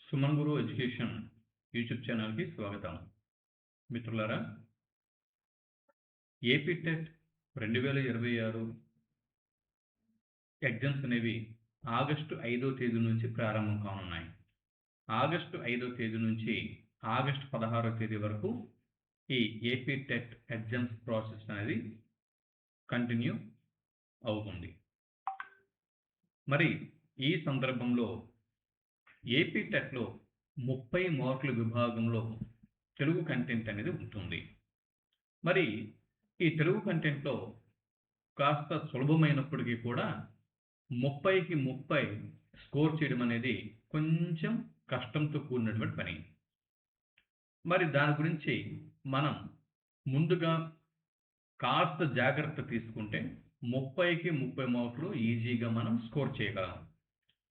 సుమన్ గురు education YouTube ఛానల్కి స్వాగతం. మిత్రులారా, ఏపీ టెట్ 2026 ఎగ్జామ్స్ అనేవి ఆగస్టు 5వ తేదీ నుంచి ప్రారంభం కానున్నాయి. ఆగస్టు 5వ తేదీ నుంచి ఆగస్టు 16వ తేదీ వరకు ఈ ఏపీ టెట్ ఎగ్జామ్స్ ప్రాసెస్ అనేది కంటిన్యూ అవుతుంది. మరి ఈ సందర్భంలో ఏపీ టెట్లో 30 మార్కుల విభాగంలో తెలుగు కంటెంట్ అనేది ఉంటుంది. మరి ఈ తెలుగు కంటెంట్లో కాస్త సులభమైనప్పటికీ కూడా 30కి 30 స్కోర్ చేయడం అనేది కొంచెం కష్టంతో కూడినటువంటి పని. మరి దాని గురించి మనం ముందుగా కాస్త జాగ్రత్త తీసుకుంటే 30కి 30 మార్కులు ఈజీగా మనం స్కోర్ చేయగలం.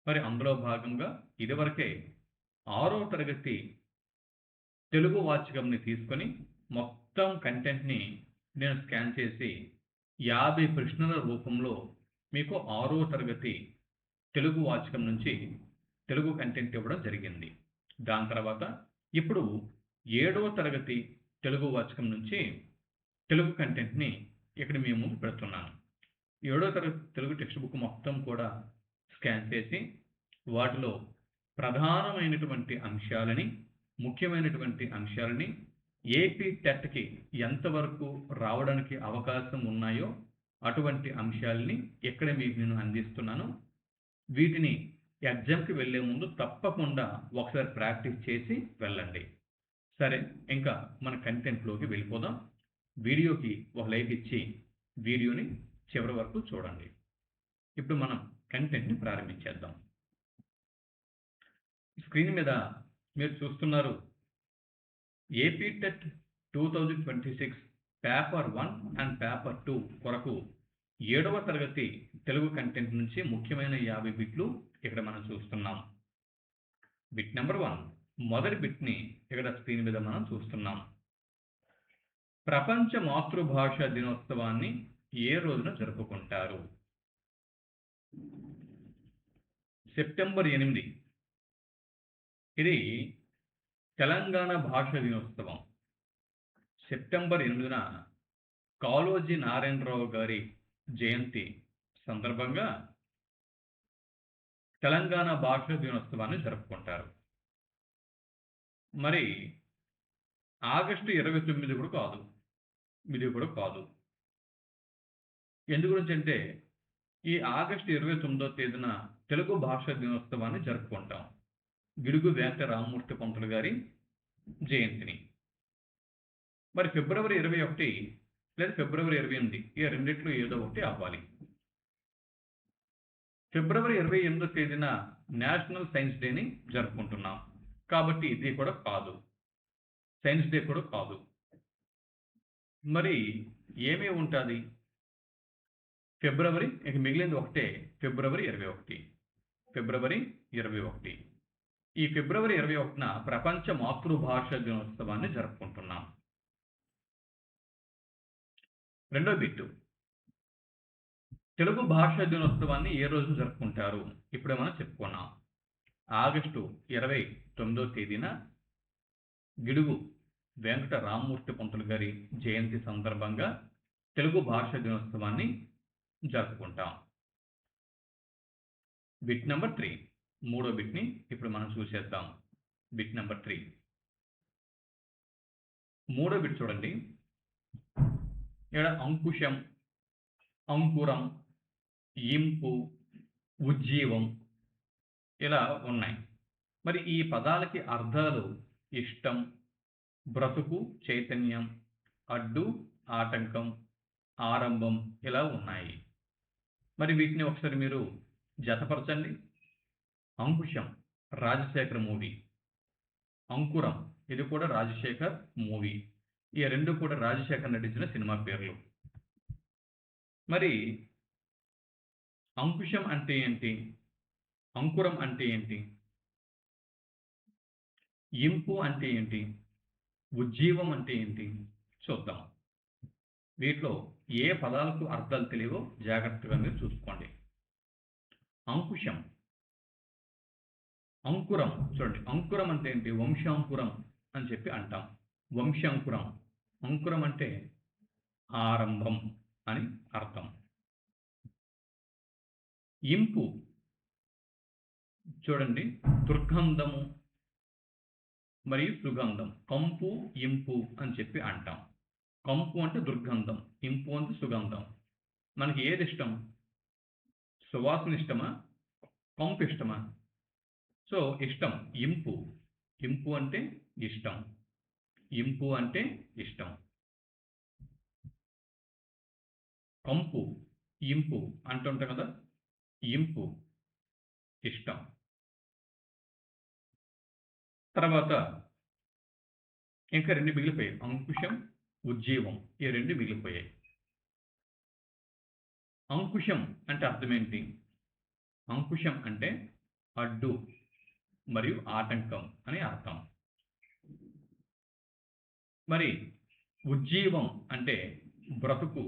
మరి అందులో భాగంగా ఇదివరకే 6వ తరగతి తెలుగు వాచకంని తీసుకొని మొత్తం కంటెంట్ని నేను స్కాన్ చేసి 50 ప్రశ్నల రూపంలో మీకు 6వ తరగతి తెలుగు వాచకం నుంచి తెలుగు కంటెంట్ ఇవ్వడం జరిగింది. దాని తర్వాత ఇప్పుడు 7వ తరగతి తెలుగు వాచకం నుంచి తెలుగు కంటెంట్ని ఇక్కడ మీ ముందు పెడుతున్నాను. 7వ తరగతి తెలుగు టెక్స్ట్ బుక్ మొత్తం కూడా స్కాన్ చేసి వాటిలో ప్రధానమైనటువంటి అంశాలని, ముఖ్యమైనటువంటి అంశాలని ఏపీ టెట్కి ఎంతవరకు రావడానికి అవకాశం ఉన్నాయో అటువంటి అంశాలని ఇక్కడ మీకు నేను అందిస్తున్నాను. వీటిని ఎగ్జామ్కి వెళ్ళే ముందు తప్పకుండా ఒకసారి ప్రాక్టీస్ చేసి వెళ్ళండి. సరే, ఇంకా మన కంటెంట్లోకి వెళ్ళిపోదాం. వీడియోకి ఒక లైక్ ఇచ్చి వీడియోని చివరి వరకు చూడండి. ఇప్పుడు మనం కంటెంట్ని ప్రారంభించేద్దాం. స్క్రీన్ మీద మీరు చూస్తున్నారు AP TET 2026 paper 1 and paper 2 కొరకు 7వ తరగతి తెలుగు కంటెంట్ నుంచి ముఖ్యమైన 50 బిట్లు ఇక్కడ మనం చూస్తున్నాం. బిట్ నెంబర్ 1, మొదటి బిట్ని ఇక్కడ స్క్రీన్ మీద మనం చూస్తున్నాం. ప్రపంచ మాతృభాష దినోత్సవాన్ని ఏ రోజున జరుపుకుంటారు? సెప్టెంబర్ 8. ఇది తెలంగాణ భాష దినోత్సవం. సెప్టెంబర్ 8న కాళోజీ నారాయణరావు గారి జయంతి సందర్భంగా తెలంగాణ భాష దినోత్సవాన్ని జరుపుకుంటారు. మరి ఆగస్టు 29 కూడా కాదు, ఇది కూడా కాదు. ఎందు గురించి అంటే ఈ ఆగస్టు 29వ తేదీన తెలుగు భాష దినోత్సవాన్ని జరుపుకుంటాం, గిడుగు వెంకట రామమూర్తి పంతులు గారి జయంతిని. మరి ఫిబ్రవరి 21 లేదా ఫిబ్రవరి 28, ఈ రెండిట్లో ఏదో ఒకటి అవ్వాలి. ఫిబ్రవరి 28వ తేదీన నేషనల్ సైన్స్ డేని జరుపుకుంటున్నాం కాబట్టి ఇది కూడా కాదు, సైన్స్ డే కూడా కాదు. మరి ఏమీ ఉంటుంది ఫిబ్రవరి, ఇక మిగిలింది ఒకటే, ఫిబ్రవరి 21. ఫిబ్రవరి 21, ఈ ఫిబ్రవరి 21న ప్రపంచ మాతృభాష దినోత్సవాన్ని జరుపుకుంటున్నాం. రెండో బిట్టు, తెలుగు భాష దినోత్సవాన్ని ఏ రోజు జరుపుకుంటారు? ఇప్పుడే మనం చెప్పుకున్నాం. ఆగస్టు 29వ తేదీన గిడుగు వెంకట రామమూర్తి పంతులు గారి జయంతి సందర్భంగా తెలుగు భాష దినోత్సవాన్ని జరుపుకుంటాం. బిట్ నెంబర్ 3, మూడో బిట్ని ఇప్పుడు మనం చూసేద్దాం. బిట్ నెంబర్ 3, మూడో బిట్ చూడండి. ఇక్కడ అంకుశం, అంకురం, ఇంపు, ఉజ్జీవం ఇలా ఉన్నాయి. మరి ఈ పదాలకి అర్థాలు ఇష్టం, బ్రతుకు, చైతన్యం, అడ్డు, ఆటంకం, ఆరంభం ఇలా ఉన్నాయి. మరి వీటిని ఒకసారి మీరు జతపరచండి. అంకుశం రాజశేఖర్ మూవీ, అంకురం ఇది కూడా రాజశేఖర్ మూవీ. ఈ రెండు కూడా రాజశేఖర్ నటించిన సినిమా పేర్లు. మరి అంకుశం అంటే ఏంటి, అంకురం అంటే ఏంటి, ఇంపు అంటే ఏంటి, ఉజ్జీవం అంటే ఏంటి చూద్దాం. వీటిలో ఏ పదాలకు అర్థాలు తెలియవో జాగ్రత్తగా మీరు చూసుకోండి. అంకుశం అంకురం చూడండి, అంకురం అంటే ఏంటి? వంశాంకురం అని చెప్పి అంటాం. వంశాంకురం, అంకురం అంటే ఆరంభం అని అర్థం. ఇంపు చూడండి, దుర్గంధము మరియు సుగంధం, కంపు ఇంపు అని చెప్పి అంటాం. కంపు అంటే దుర్గంధం, ఇంపు అంటే సుగంధం. మనకి ఏది ఇష్టం? సువాసన ఇష్టమా, కంపు ఇష్టమా? సో ఇష్టం ఇంపు. ఇంపు అంటే ఇష్టం, ఇంపు అంటే ఇష్టం. కంపు ఇంపు అంటుంటాం కదా, ఇంపు ఇష్టం. తర్వాత ఇంకా రెండు మిగిలిపోయాయి, అంకుశం, ఉజ్జీవం. ఈ రెండు మిగిలిపోయాయి. అంకుశం అంటే అర్థం ఏంటి? అంకుశం అంటే అడ్డు మరియు ఆటంకం అని అర్థం. మరి ఉజ్జీవం అంటే బ్రతుకు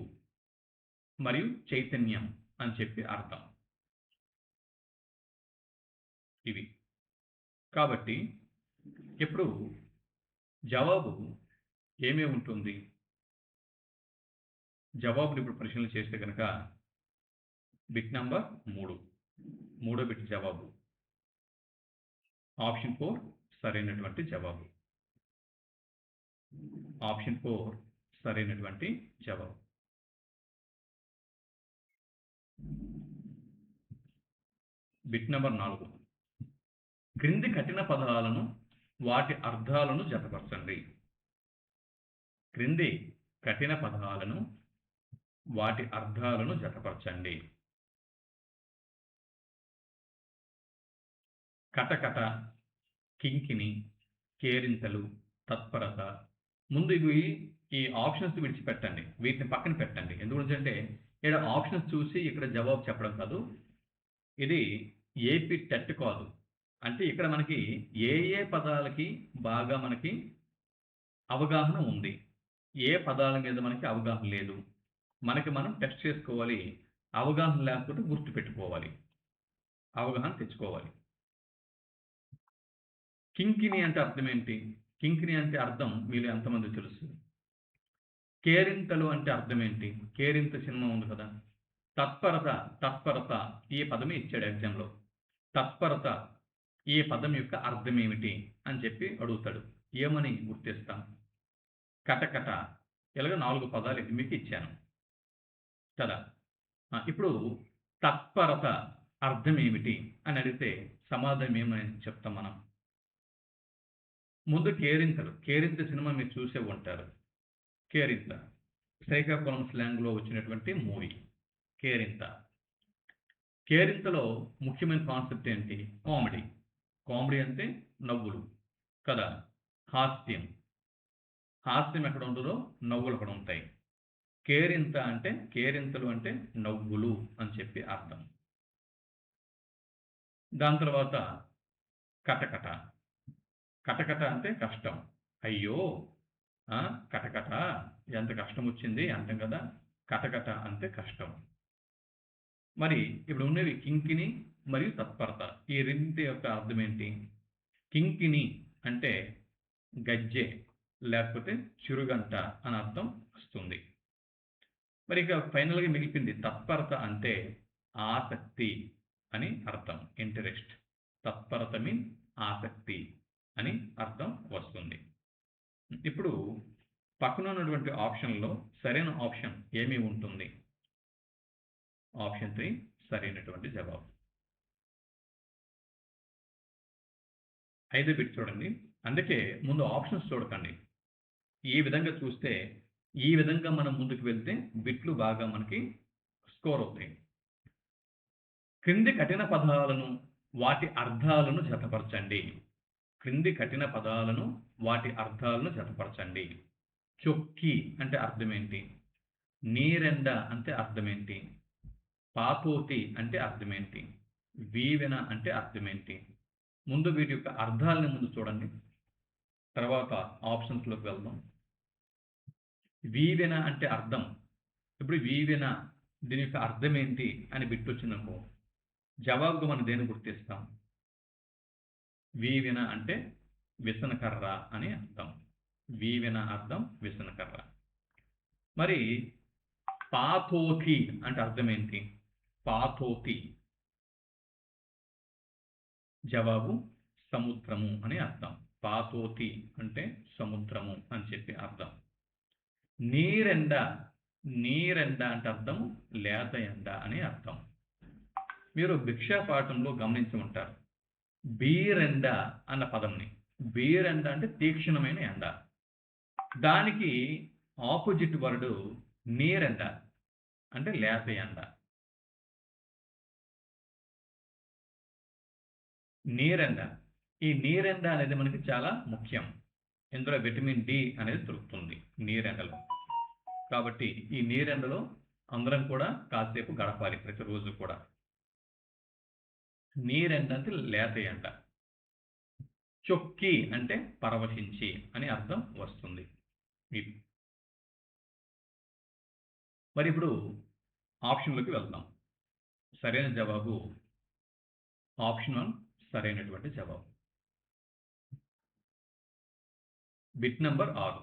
మరియు చైతన్యం అని చెప్పి అర్థం. ఇవి కాబట్టి ఇప్పుడు జవాబు ఏమేమి ఉంటుంది? జవాబులు ఇప్పుడు పరిశీలన చేస్తే కనుక బిట్ నంబర్ 3, మూడో బిట్ జవాబు ఆప్షన్ 4 సరైనటువంటి జవాబు. ఆప్షన్ 4 సరైనటువంటి జవాబు. బిట్ నంబర్ 4, క్రింది కఠిన పదాలను వాటి అర్థాలను జతపరచండి. క్రింది కఠిన పదాలను వాటి అర్థాలను జతపరచండి. కటకట, కింకిని, కేరింతలు, తత్పరత. ముందు ఇవి ఈ ఆప్షన్స్ విడిచిపెట్టండి, వీటిని పక్కన పెట్టండి. ఎందుకంటే ఇక్కడ ఆప్షన్స్ చూసి ఇక్కడ జవాబు చెప్పడం కాదు, ఇది ఏపీ టెట్ కాదు. అంటే ఇక్కడ మనకి ఏ ఏ పదాలకి బాగా మనకి అవగాహన ఉంది, ఏ పదాల మీద మనకి అవగాహన లేదు, మనకి మనం టెస్ట్ చేసుకోవాలి. అవగాహన లేకపోతే గుర్తుపెట్టుకోవాలి, అవగాహన తెచ్చుకోవాలి. కింకిని అంటే అర్థం ఏంటి? కింకిని అంటే అర్థం మీరు ఎంతమంది తెలుసు? కేరింతలు అంటే అర్థం ఏంటి? కేరింత సినిమా ఉంది కదా. తత్పరత, తత్పరత ఈ పదమే ఇచ్చాడు ఎగ్జామ్లో. తత్పరత ఈ పదం యొక్క అర్థం ఏమిటి అని చెప్పి అడుగుతాడు. ఏమని గుర్తిస్తాం? కటకట. ఇలాగ 4 పదాలు మీకు ఇచ్చాను కదా. ఇప్పుడు తత్పరత అర్థం ఏమిటి అని అడిగితే సమాధానం ఏమని చెప్తాం మనం? ముందు కేరింతలు, కేరింత సినిమా మీరు చూసే ఉంటారు. కేరింత శ్రీకాకుళం స్లాంగ్లో వచ్చినటువంటి మూవీ కేరింత. కేరింతలో ముఖ్యమైన కాన్సెప్ట్ ఏంటి? కామెడీ. కామెడీ అంటే నవ్వులు కదా. హాస్యం, హాస్యం ఎక్కడ ఉంటుందో నవ్వులు అక్కడ ఉంటాయి. కేరింత అంటే, కేరింతలు అంటే నవ్వులు అని చెప్పి అర్థం. దాని తర్వాత కటకట. కటకట అంటే కష్టం. అయ్యో కటకట ఎంత కష్టం వచ్చింది అంటాం కదా. కటకట అంటే కష్టం. మరి ఇప్పుడు ఉన్నవి కింకిని మరియు తత్పరత. ఈ రెండింటి యొక్క అర్థం ఏంటి? కింకిని అంటే గజ్జె లేకపోతే చిరుగంట అని అర్థం వస్తుంది. మరి ఇక ఫైనల్గా మిగిలిపోయింది తత్పరత అంటే ఆసక్తి అని అర్థం. ఇంట్రెస్ట్. తత్పరత మీన్ ఆసక్తి అని అర్థం వస్తుంది. ఇప్పుడు పక్కన ఉన్నటువంటి ఆప్షన్లో సరైన ఆప్షన్ ఏమి ఉంటుంది? ఆప్షన్ 3 సరైనటువంటి జవాబు. 5వ బిట్ చూడండి. అందుకే ముందు ఆప్షన్స్ చూడకండి, ఈ విధంగా చూస్తే ఈ విధంగా మనం ముందుకు వెళ్తే బిట్లు బాగా మనకి స్కోర్ అవుతాయి. క్రింది కఠిన పదాలను వాటి అర్థాలను జతపరచండి. క్రింది కఠిన పదాలను వాటి అర్థాలను జతపరచండి. చొక్కి అంటే అర్థం ఏంటి? నీరెండ అంటే అర్థం ఏంటి? పాపోతి అంటే అర్థం ఏంటి? వీవెన అంటే అర్థం ఏంటి? ముందు వీటి యొక్క అర్థాలను ముందు చూడండి, తర్వాత ఆప్షన్స్లోకి వెళ్దాం. వీవెన అంటే అర్థం. ఇప్పుడు వీవెన దీని యొక్క అర్థం ఏంటి అని బిట్ వచ్చిందనుకో, జవాబుగా మనం దేన్ని గుర్తిస్తాం? వీవిన అంటే విసనకర్ర అని అర్థం. వీవిన అర్థం విసనకర్ర. మరి పాథోతి అంటే అర్థం ఏంటి? పాథోతి జవాబు సముద్రము అని అర్థం. పాథోతి అంటే సముద్రము అని చెప్పి అర్థం. నీరెండ, నీరెండ అంటే అర్థం లేత ఎండ అని అర్థం. మీరు భిక్షా పాఠంలో గమనించి ఉంటారు. బీరెండ అన్న పదంని. బీరెండ అంటే తీక్షణమైన ఎండ. దానికి ఆపోజిట్ వర్డ్ నీరెండ అంటే లేత ఎండ. నీరెండ. ఈ నీరెండ అనేది మనకి చాలా ముఖ్యం. ఇందులో విటమిన్ డి అనేది దొరుకుతుంది నీరెండలో. కాబట్టి ఈ నీరెండలో అందరం కూడా కాసేపు గడపాలి ప్రతిరోజు కూడా. నీరెండ అంటే లేత ఎండ. చొక్కి అంటే పరవశించి అని అర్థం వస్తుంది. మరి ఇప్పుడు ఆప్షన్లోకి వెళ్దాం. సరైన జవాబు ఆప్షన్ 1 సరైనటువంటి జవాబు. Bit number 6.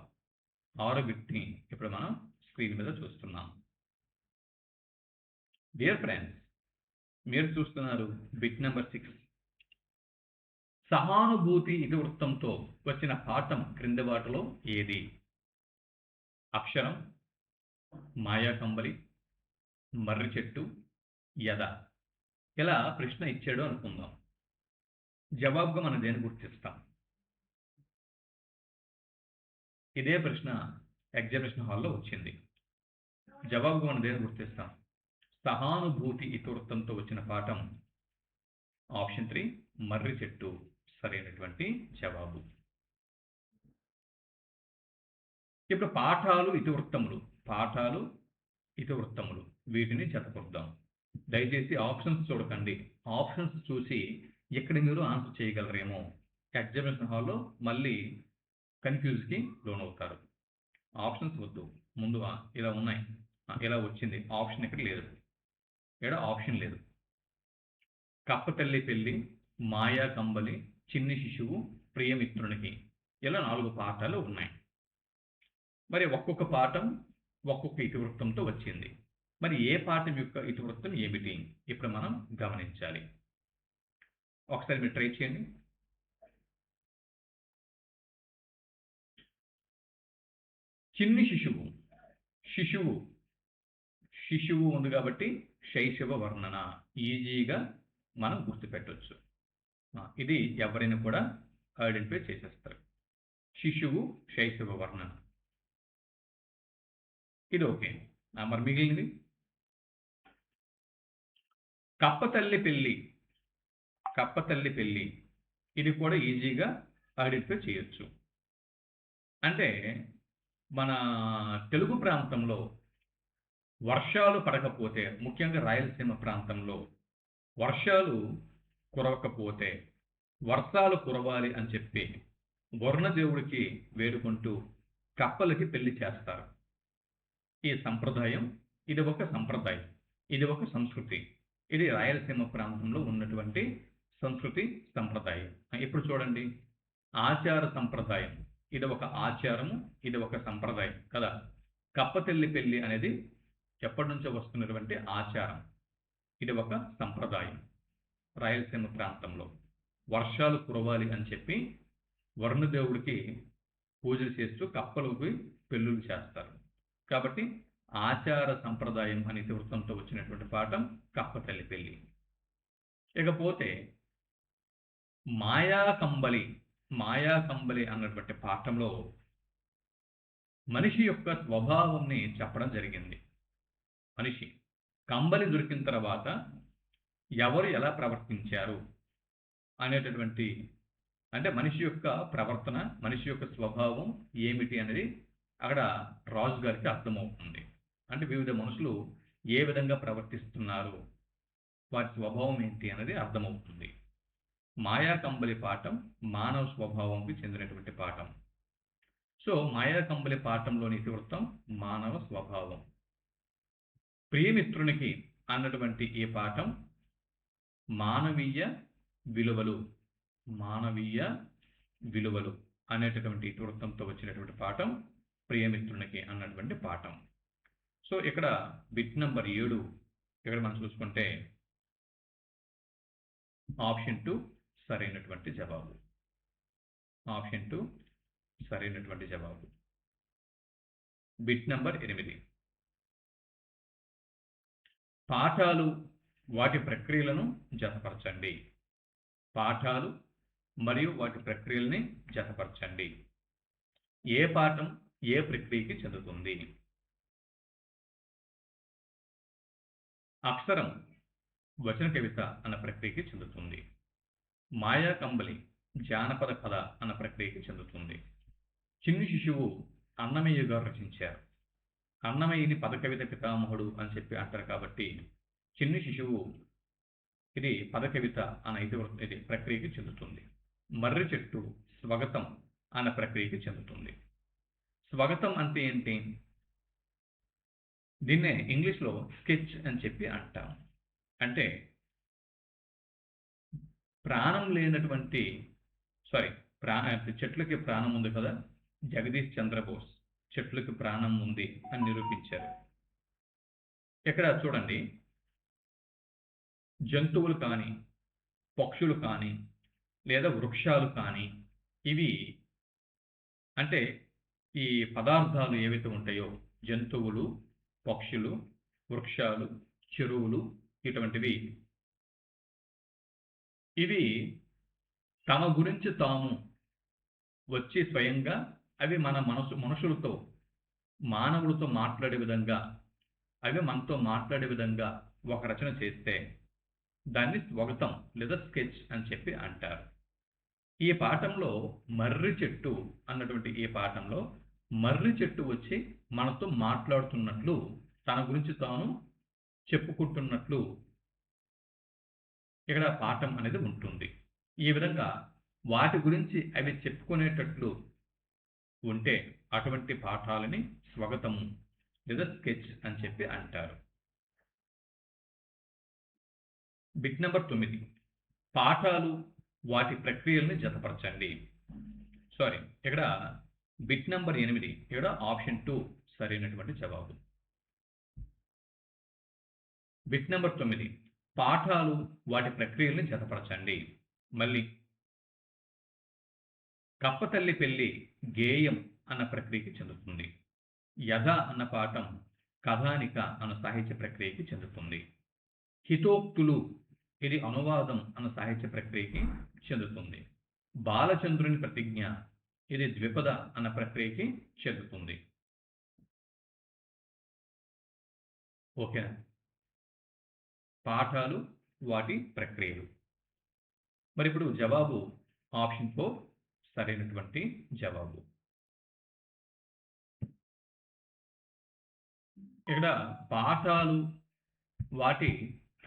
6 బిట్ని ఇప్పుడు మనం స్క్రీన్ మీద చూస్తున్నాం. డియర్ ఫ్రెండ్స్, మీరు చూస్తున్నారు బిట్ నెంబర్ 6. సహానుభూతి ఇతివృత్తంతో వచ్చిన పాఠం క్రింది వాటిలో ఏది? అక్షరం, మాయాకంబలి, మర్రి చెట్టు, యద. ఇలా ప్రశ్న ఇచ్చాడు అనుకుందాం. జవాబుగా మనం దేని గుర్తిస్తాం? ఇదే ప్రశ్న ఎగ్జామినేషన్ హాల్లో వచ్చింది. జవాబుగా మనం దేని గుర్తిస్తాం? సహానుభూతి ఇతివృత్తంతో వచ్చిన పాఠం ఆప్షన్ 3 మర్రి చెట్టు సరైనటువంటి జవాబు. ఇప్పుడు పాఠాలు ఇతివృత్తములు వీటిని జతకూర్దాం. దయచేసి ఆప్షన్స్ చూడకండి. ఆప్షన్స్ చూసి ఎక్కడ మీరు ఆన్సర్ చేయగలరేమో. ఎగ్జామినేషన్ హాల్లో మళ్ళీ కన్ఫ్యూజ్కి లోనవుతారు. ఆప్షన్స్ వద్దు. ముందు ఇలా ఉన్నాయి, ఇలా వచ్చింది, ఆప్షన్ ఇక్కడ లేదు, ఇక్కడ ఆప్షన్ లేదు. కప్పతల్లి పెళ్లి, మాయా కంబలి, చిన్ని శిశువు, ప్రియమిత్రునికి, ఇలా 4 పాఠాలు ఉన్నాయి. మరి ఒక్కొక్క పాఠం ఒక్కొక్క ఇతివృత్తంతో వచ్చింది. మరి ఏ పాఠం యొక్క ఇతివృత్తం ఏమిటి ఇప్పుడు మనం గమనించాలి. ఒకసారి మీరు ట్రై చేయండి. చిన్ని శిశువు ఉంది కాబట్టి శైశవ వర్ణన ఈజీగా మనం గుర్తుపెట్టవచ్చు. ఇది ఎవరైనా కూడా ఐడెంటిఫై చేసేస్తారు. శిశువు శైశవ వర్ణన, ఇది ఓకే. మరి మిగిలినది కప్పతల్లి పెళ్లి, ఇది కూడా ఈజీగా ఐడెంటిఫై చేయొచ్చు. అంటే మన తెలుగు ప్రాంతంలో వర్షాలు పడకపోతే, ముఖ్యంగా రాయలసీమ ప్రాంతంలో వర్షాలు కురవకపోతే వర్షాలు కురవాలి అని చెప్పి వరుణదేవుడికి వేడుకుంటూ కప్పలకి పెళ్లి చేస్తారు. ఈ సంప్రదాయం, ఇది ఒక సంప్రదాయం, ఇది ఒక సంస్కృతి. ఇది రాయలసీమ ప్రాంతంలో ఉన్నటువంటి సంస్కృతి సంప్రదాయం. ఇప్పుడు చూడండి, ఆచార సంప్రదాయం, ఇది ఒక ఆచారము, ఇది ఒక సంప్రదాయం కదా. కప్పతల్లి పెళ్లి అనేది ఎప్పటి నుంచో వస్తున్నటువంటి ఆచారం, ఇది ఒక సంప్రదాయం. రాయలసీమ ప్రాంతంలో వర్షాలు కురవాలి అని చెప్పి వరుణదేవుడికి పూజలు చేస్తూ కప్పలకి పెళ్ళిళ్ళు చేస్తారు. కాబట్టి ఆచార సంప్రదాయం అనే ఇతివృత్తంతో వచ్చినటువంటి పాఠం కప్పతల్లి పెళ్లి. ఇకపోతే మాయాకంబలి అన్నటువంటి పాఠంలో మనిషి యొక్క స్వభావంని చెప్పడం జరిగింది. మనిషి కంబలి దొరికిన తర్వాత ఎవరు ఎలా ప్రవర్తించారు అనేటటువంటి, అంటే మనిషి యొక్క ప్రవర్తన, మనిషి యొక్క స్వభావం ఏమిటి అనేది అక్కడ రాజు గారికి అర్థమవుతుంది. అంటే వివిధ మనుషులు ఏ విధంగా ప్రవర్తిస్తున్నారు, వారి స్వభావం ఏంటి అనేది అర్థమవుతుంది. మాయాకంబలి పాఠం మానవ స్వభావంకి చెందినటువంటి పాఠం. సో మాయాకంబలి పాఠంలోని ఇతివృత్తం మానవ స్వభావం. ప్రియమిత్రునికి అన్నటువంటి ఈ పాఠం మానవీయ విలువలు, మానవీయ విలువలు అనేటటువంటి ఇతివృత్తంతో వచ్చినటువంటి పాఠం ప్రియమిత్రునికి అన్నటువంటి పాఠం. సో ఇక్కడ బిట్ నెంబర్ 7 ఇక్కడ మనం చూసుకుంటే ఆప్షన్ 2 సరైనటువంటి జవాబు. ఆప్షన్ 2 సరైనటువంటి జవాబు. బిట్ నెంబర్ 8 పాఠాలు వాటి ప్రక్రియలను జతపరచండి. పాఠాలు మరియు వాటి ప్రక్రియల్ని జతపరచండి. ఏ పాఠం ఏ ప్రక్రియకి చెందుతుంది? అక్షరం వచన కవిత అన్న ప్రక్రియకి చెందుతుంది. మాయా కంబలి జానపద కథ అన్న ప్రక్రియకి చెందుతుంది. చిన్ని శిశువు అన్నమయ్య గారు రచించారు. అన్నమయ్యని పదకవిత పితామహుడు అని చెప్పి అంటారు కాబట్టి చిన్ని శిశువు ఇది పదకవిత అన్న ఇది ప్రక్రియకి చెందుతుంది. మర్రి చెట్టు స్వాగతం అన్న ప్రక్రియకి చెందుతుంది. స్వాగతం అంటే ఏంటి? దీన్నే ఇంగ్లీష్లో స్కెచ్ అని చెప్పి అంటాం. అంటే ప్రాణం లేనటువంటి చెట్లకి ప్రాణం ఉంది కదా, జగదీష్ చంద్రబోస్ చెట్లకి ప్రాణం ఉంది అని నిరూపించారు. ఇక్కడ చూడండి, జంతువులు కానీ పక్షులు కానీ లేదా వృక్షాలు కానీ ఇవి అంటే ఈ పదార్థాలు ఏవైతే ఉంటాయో జంతువులు, పక్షులు, వృక్షాలు, చెరువులు ఇటువంటివి ఇవి తమ గురించి తాము వచ్చి స్వయంగా అవి మన మనుషులతో మానవులతో మాట్లాడే విధంగా అవి మనతో మాట్లాడే విధంగా ఒక రచన చేస్తే దాన్ని స్వాగతం లేదా స్కెచ్ అని చెప్పి అంటారు. ఈ పాఠంలో మర్రి చెట్టు అన్నటువంటి ఈ పాఠంలో మర్రి చెట్టు వచ్చి మనతో మాట్లాడుతున్నట్లు తన గురించి తాను చెప్పుకుంటున్నట్లు ఇక్కడ పాఠం అనేది ఉంటుంది. ఈ విధంగా వాటి గురించి అవి చెప్పుకునేటట్లు ఉంటే అటువంటి పాఠాలని స్వాగతము లేదా స్కెచ్ అని చెప్పి అంటారు. బిట్ నెంబర్ 9 పాఠాలు వాటి ప్రక్రియల్ని జతపరచండి. ఇక్కడ బిట్ నెంబర్ 8 ఇక్కడ ఆప్షన్ 2 సరైనటువంటి జవాబు. బిట్ నెంబర్ 9 పాఠాలు వాటి ప్రక్రియల్ని జతపరచండి. మళ్ళీ కప్పతల్లి పెళ్లి గేయం అన్న ప్రక్రియకి చెందుతుంది. యథ అన్న పాఠం కథానిక అన్న సాహిత్య ప్రక్రియకి చెందుతుంది. హితోక్తులు ఇది అనువాదం అన్న సాహిత్య ప్రక్రియకి చెందుతుంది. బాలచంద్రుని ప్రతిజ్ఞ ఇది ద్విపద అన్న ప్రక్రియకి చెందుతుంది. ఓకేనా? పాఠాలు వాటి ప్రక్రియలు. మరి ఇప్పుడు జవాబు ఆప్షన్ 4 సరైనటువంటి జవాబు. ఇక్కడ పాఠాలు వాటి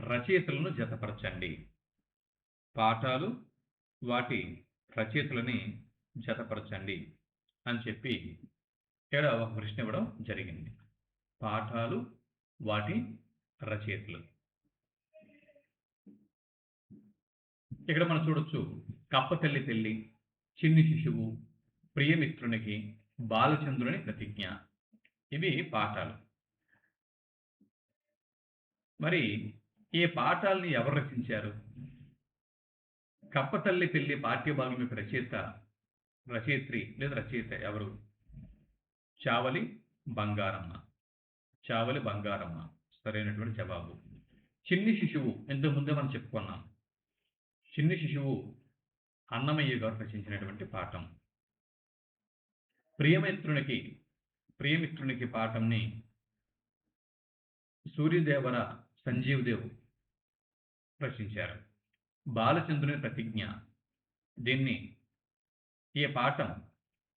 రచయితలను జతపరచండి. పాఠాలు వాటి రచయితలని జతపరచండి అని చెప్పి ఇక్కడ ఒక ప్రశ్న ఇవ్వడం జరిగింది. పాఠాలు వాటి రచయితలు. ఇక్కడ మనం చూడొచ్చు కప్పతల్లి పెళ్లి, చిన్ని శిశువు, ప్రియమిత్రునికి, బాలచంద్రుని ప్రతిజ్ఞ ఇవి పాఠాలు. మరి ఈ పాఠాలని ఎవరు రచించారు? కప్పతల్లి పెళ్లి పాఠ్యభాగం యొక్క రచయిత్రి లేదా రచయిత ఎవరు? చావలి బంగారమ్మ. చావలి బంగారమ్మ సరైనటువంటి జవాబు. చిన్ని శిశువు ఇంతకు ముందే మనం చెప్పుకున్నాం. చిన్ని శిశువు అన్నమయ్య గారు రచించినటువంటి పాఠం. ప్రియమిత్రునికి పాఠంని సూర్యదేవర సంజీవ్ దేవ్ రచించారు. బాలచంద్రుని ప్రతిజ్ఞ దీన్ని ఈ పాఠం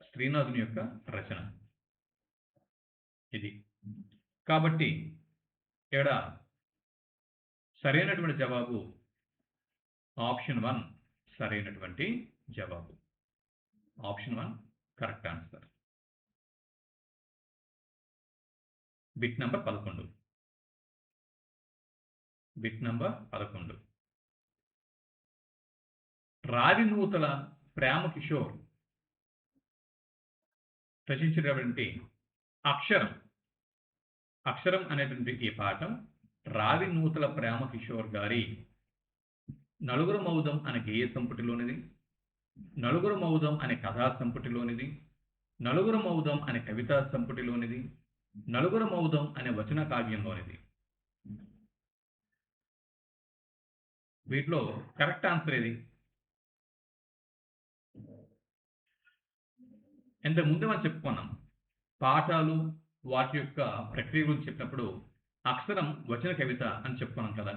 శ్రీనాథుని యొక్క రచన ఇది. కాబట్టి ఇక్కడ సరైనటువంటి జవాబు ఆప్షన్ 1 సరైనటువంటి జవాబు. Option 1 correct answer. Bit number 11. Bit number 11 Ravinuthala Prema Kishore రచించినటువంటి అక్షరం అక్షరం అనేటువంటి ఈ పాఠం రావినూతల ప్రేమ కిషోర్ గారి నలుగురు మౌదం అనే గేయ సంపుటిలోనిది, నలుగురు మౌదం అనే కథా సంపుటిలోనిది, నలుగురు మౌదం అనే కవితా సంపుటిలోనిది, నలుగురు మౌదం అనే వచన కావ్యంలోనిది. వీటిలో కరెక్ట్ ఆన్సర్ ఏది? ఇంతకు ముందే మనం చెప్పుకున్నాం, పాఠాలు వాటి యొక్క ప్రక్రియ గురించి చెప్పినప్పుడు అక్షరం వచన కవిత అని చెప్పుకున్నాం కదా.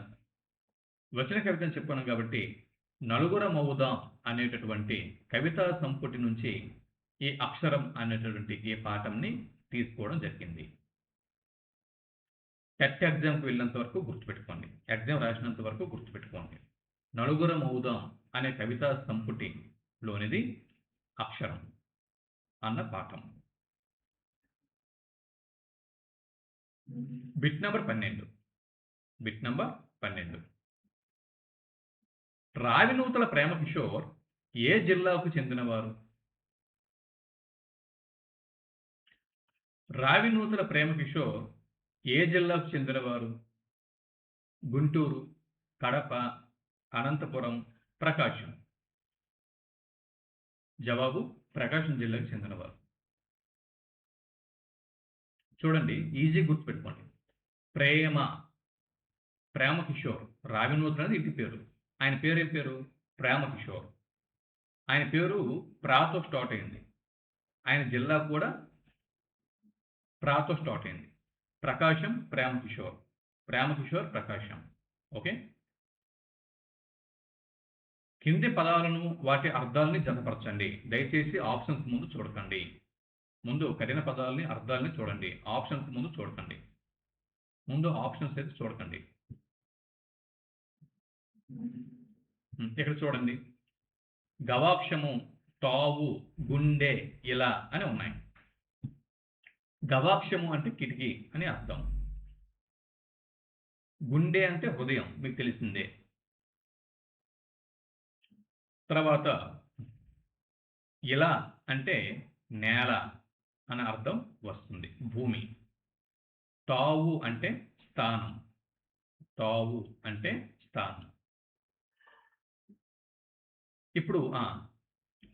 వచన కవిత అని చెప్పుకున్నాం కాబట్టి నలుగుర మౌదాం అనేటటువంటి కవితా సంపుటి నుంచి ఈ అక్షరం అనేటటువంటి ఈ పాఠంని తీసుకోవడం జరిగింది. టెట్ ఎగ్జామ్కి వెళ్ళినంత వరకు గుర్తుపెట్టుకోండి, ఎగ్జామ్ రాసినంత వరకు గుర్తుపెట్టుకోండి. నలుగుర మౌదాం అనే కవితా సంపుటిలోనిది అక్షరం అన్న పాఠం. Bit number 12. రావినూతల ప్రేమ కిషోర్ ఏ జిల్లాకు చెందినవారు? రావినూతల ప్రేమ కిషోర్ ఏ జిల్లాకు చెందినవారు? గుంటూరు, కడప, అనంతపురం, ప్రకాశం. జవాబు ప్రకాశం జిల్లాకు చెందినవారు. చూడండి, ఈజీ గుర్తుపెట్టుకోండి. ప్రేమ కిషోర్, రావినూతల అనేది ఇంటి పేరు. ఆయన పేరు ఏం పేరు? ప్రేమ కిషోర్. ఆయన పేరు ప్రాతో స్టార్ట్ అయింది. ఆయన జిల్లా కూడా ప్రాతో స్టార్ట్ అయింది. ప్రకాశం ప్రేమ కిషోర్, ప్రకాశం. ఓకే, కింది పదాలను వాటి అర్థాలని జతపరచండి. దయచేసి ఆప్షన్స్ ముందు చూడకండి. ముందు కఠిన పదాలని అర్థాలని చూడండి, ఆప్షన్స్ ముందు చూడకండి. ఆప్షన్స్ అయితే చూడకండి. ఇక్కడ చూడండి, గవాక్షము, తావు, గుండె, ఇలా అని ఉన్నాయి. గవాక్షము అంటే కిటికీ అని అర్థం. గుండె అంటే హృదయం, మీకు తెలిసిందే. తర్వాత ఇలా అంటే నేల అనే అర్థం వస్తుంది, భూమి. తావు అంటే స్థానం,